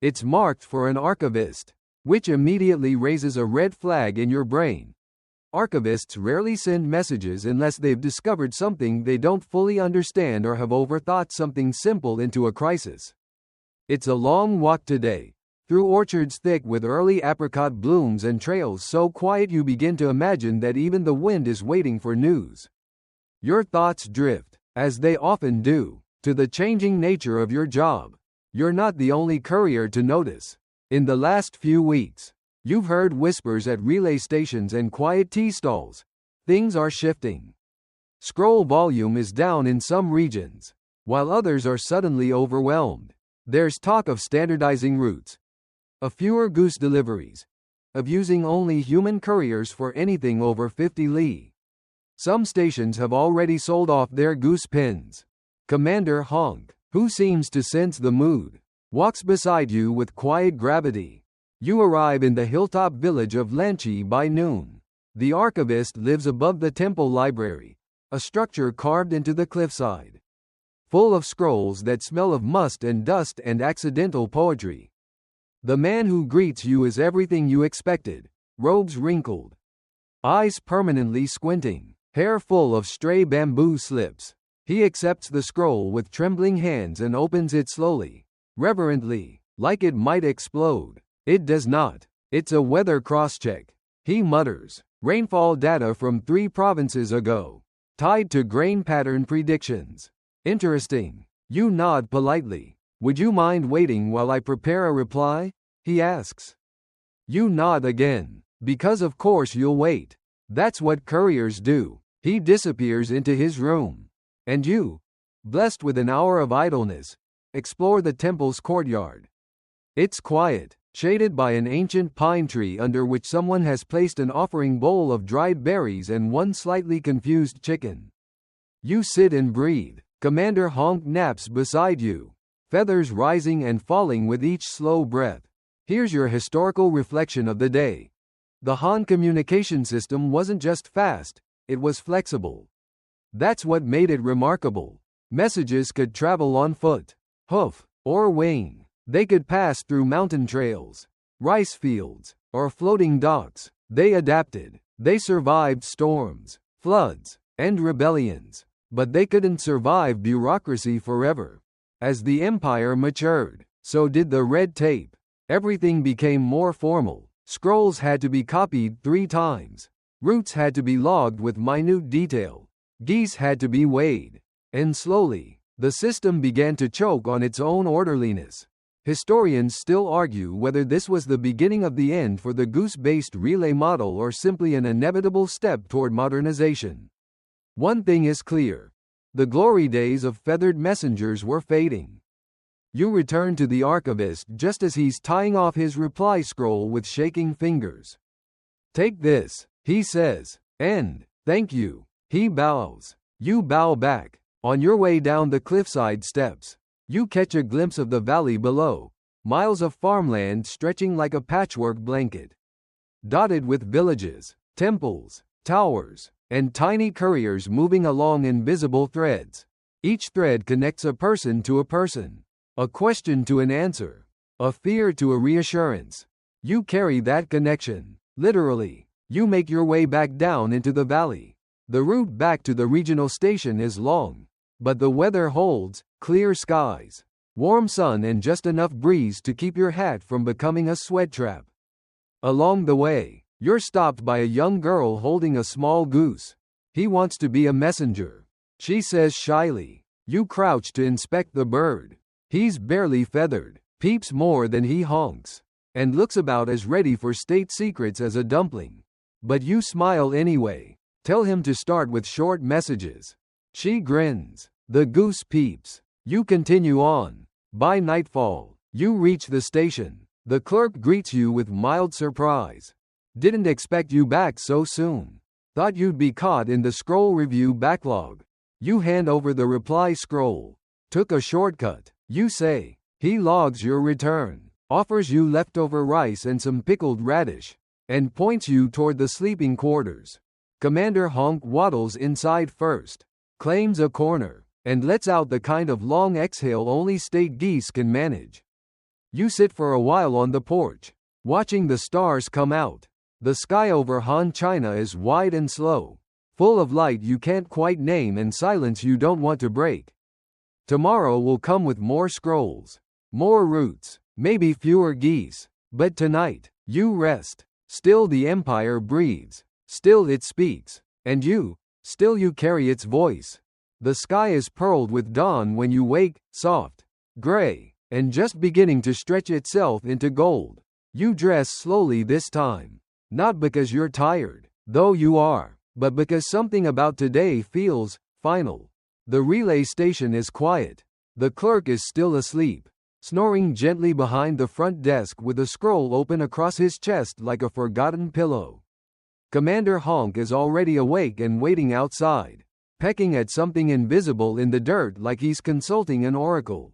It's marked for an archivist, which immediately raises a red flag in your brain. Archivists rarely send messages unless they've discovered something they don't fully understand or have overthought something simple into a crisis. It's a long walk today, through orchards thick with early apricot blooms and trails so quiet you begin to imagine that even the wind is waiting for news. Your thoughts drift, as they often do, to the changing nature of your job. You're not the only courier to notice. In the last few weeks, you've heard whispers at relay stations and quiet tea stalls. Things are shifting. Scroll volume is down in some regions, while others are suddenly overwhelmed. There's talk of standardizing routes, of fewer goose deliveries, of using only human couriers for anything over 50 li. Some stations have already sold off their goose pins. Commander Honk, who seems to sense the mood, walks beside you with quiet gravity. You arrive in the hilltop village of Lanchi by noon. The archivist lives above the temple library, a structure carved into the cliffside, full of scrolls that smell of must and dust and accidental poetry. The man who greets you is everything you expected, robes wrinkled, eyes permanently squinting, hair full of stray bamboo slips. He accepts the scroll with trembling hands and opens it slowly, reverently, like it might explode. It does not. It's a weather crosscheck. He mutters, rainfall data from 3 provinces ago, tied to grain pattern predictions. Interesting. You nod politely. Would you mind waiting while I prepare a reply? He asks. You nod again, because of course you'll wait. That's what couriers do. He disappears into his room. And you, blessed with an hour of idleness, explore the temple's courtyard. It's quiet, shaded by an ancient pine tree under which someone has placed an offering bowl of dried berries and one slightly confused chicken. You sit and breathe. Commander Honk naps beside you, feathers rising and falling with each slow breath. Here's your historical reflection of the day. The Han communication system wasn't just fast, it was flexible. That's what made it remarkable. Messages could travel on foot, hoof, or wing. They could pass through mountain trails, rice fields, or floating docks. They adapted. They survived storms, floods, and rebellions. But they couldn't survive bureaucracy forever. As the empire matured, so did the red tape. Everything became more formal. Scrolls had to be copied 3 times. Routes had to be logged with minute detail. Geese had to be weighed. And slowly, the system began to choke on its own orderliness. Historians still argue whether this was the beginning of the end for the goose-based relay model or simply an inevitable step toward modernization. One thing is clear. The glory days of feathered messengers were fading. You return to the archivist just as he's tying off his reply scroll with shaking fingers. "Take this," he says, and, "Thank you." He bows. You bow back. On your way down the cliffside steps, you catch a glimpse of the valley below, miles of farmland stretching like a patchwork blanket. Dotted with villages, temples, towers, and tiny couriers moving along invisible threads. Each thread connects a person to a person, a question to an answer, a fear to a reassurance. You carry that connection, literally. You make your way back down into the valley. The route back to the regional station is long, but the weather holds: clear skies, warm sun, and just enough breeze to keep your hat from becoming a sweat trap. Along the way, you're stopped by a young girl holding a small goose. "He wants to be a messenger," she says shyly. You crouch to inspect the bird. He's barely feathered, peeps more than he honks, and looks about as ready for state secrets as a dumpling. But you smile anyway. Tell him to start with short messages. She grins. The goose peeps. You continue on. By nightfall, you reach the station. The clerk greets you with mild surprise. "Didn't expect you back so soon. Thought you'd be caught in the scroll review backlog." You hand over the reply scroll. "Took a shortcut," you say. He logs your return, offers you leftover rice and some pickled radish, and points you toward the sleeping quarters. Commander Honk waddles inside first, claims a corner, and lets out the kind of long exhale only state geese can manage. You sit for a while on the porch, watching the stars come out. The sky over Han China is wide and slow, full of light you can't quite name and silence you don't want to break. Tomorrow will come with more scrolls, more routes, maybe fewer geese, but tonight, you rest. Still the Empire breathes. Still it speaks, and still you carry its voice. The sky is pearled with dawn when you wake, soft, gray, and just beginning to stretch itself into gold. You dress slowly this time, not because you're tired, though you are, but because something about today feels final. The relay station is quiet. The clerk is still asleep, snoring gently behind the front desk with a scroll open across his chest like a forgotten pillow. Commander Honk is already awake and waiting outside, pecking at something invisible in the dirt like he's consulting an oracle.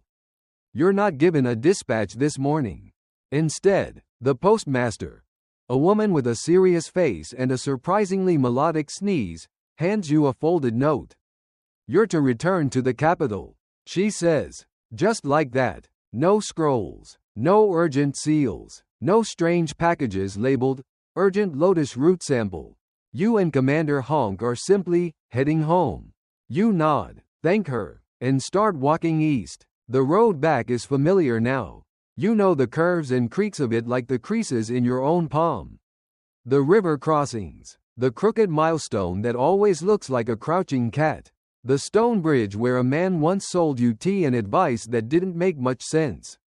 You're not given a dispatch this morning. Instead, the postmaster, a woman with a serious face and a surprisingly melodic sneeze, hands you a folded note. "You're to return to the capital," she says. Just like that. No scrolls, no urgent seals, no strange packages labeled "Urgent Lotus Root Sample." You and Commander Honk are simply heading home. You nod, thank her, and start walking east. The road back is familiar now. You know the curves and creaks of it like the creases in your own palm. The river crossings, the crooked milestone that always looks like a crouching cat, the stone bridge where a man once sold you tea and advice that didn't make much sense.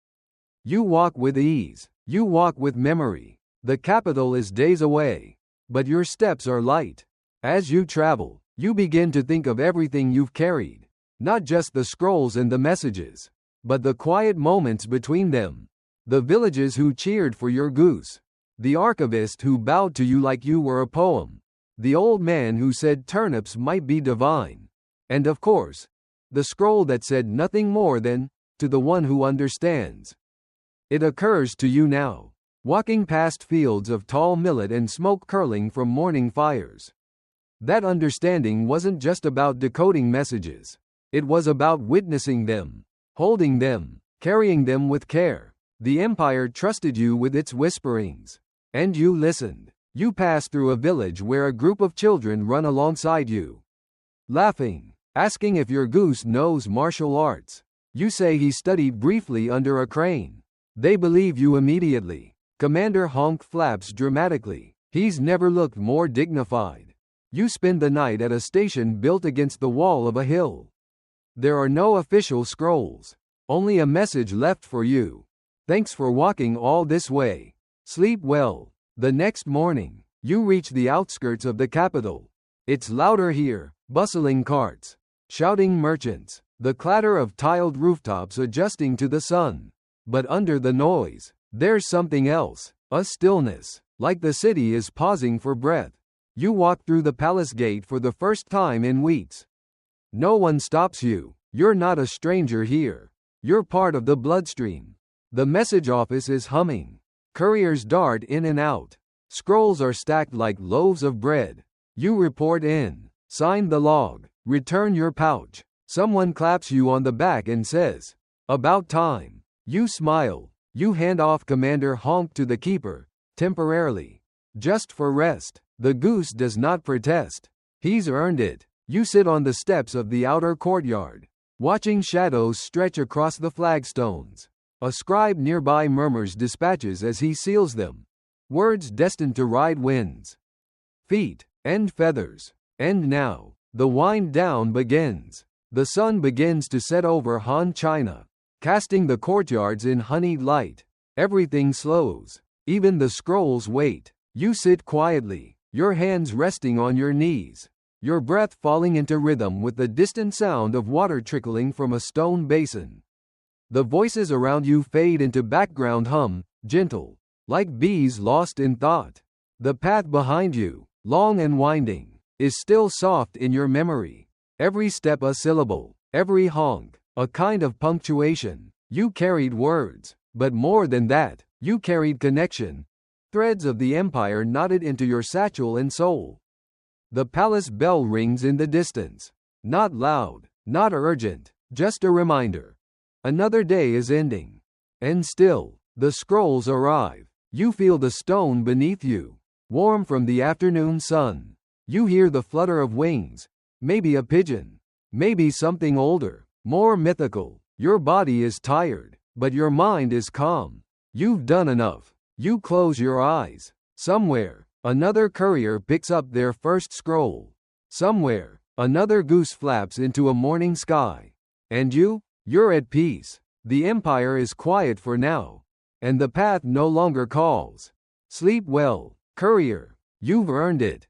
You walk with ease. You walk with memory. The capital is days away, but your steps are light. As you travel, you begin to think of everything you've carried, not just the scrolls and the messages, but the quiet moments between them. The villagers who cheered for your goose, the archivist who bowed to you like you were a poem, the old man who said turnips might be divine, and of course, the scroll that said nothing more than, "To the one who understands." It occurs to you now, walking past fields of tall millet and smoke curling from morning fires. That understanding wasn't just about decoding messages. It was about witnessing them, holding them, carrying them with care. The Empire trusted you with its whisperings. And you listened. You pass through a village where a group of children run alongside you, laughing, asking if your goose knows martial arts. You say he studied briefly under a crane. They believe you immediately. Commander Honk flaps dramatically. He's never looked more dignified. You spend the night at a station built against the wall of a hill. There are no official scrolls. Only a message left for you. Thanks for walking all this way. Sleep well. The next morning, you reach the outskirts of the capital. It's louder here, bustling carts, shouting merchants, the clatter of tiled rooftops adjusting to the sun. But under the noise, there's something else, a stillness, like the city is pausing for breath. You walk through the palace gate for the first time in weeks. No one stops you. You're not a stranger here. You're part of the bloodstream. The message office is humming. Couriers dart in and out. Scrolls are stacked like loaves of bread. You report in, sign the log, return your pouch. Someone claps you on the back and says, "About time." You smile. You hand off Commander Honk to the keeper, temporarily. Just for rest. The goose does not protest. He's earned it. You sit on the steps of the outer courtyard, watching shadows stretch across the flagstones. A scribe nearby murmurs dispatches as he seals them. Words destined to ride winds, feet, and feathers. And now, the wind down begins. The sun begins to set over Han China, casting the courtyards in honeyed light. Everything slows. Even the scrolls wait. You sit quietly, your hands resting on your knees, your breath falling into rhythm with the distant sound of water trickling from a stone basin. The voices around you fade into background hum, gentle, like bees lost in thought. The path behind you, long and winding, is still soft in your memory. Every step a syllable, every honk, a kind of punctuation. You carried words, but more than that, you carried connection. Threads of the empire knotted into your satchel and soul. The palace bell rings in the distance. Not loud, not urgent, just a reminder. Another day is ending. And still, the scrolls arrive. You feel the stone beneath you, warm from the afternoon sun. You hear the flutter of wings. Maybe a pigeon. Maybe something older, more mythical. Your body is tired, but your mind is calm. You've done enough. You close your eyes. Somewhere, another courier picks up their first scroll. Somewhere, another goose flaps into a morning sky. And you're at peace. The empire is quiet for now. And the path no longer calls. Sleep well, courier. You've earned it.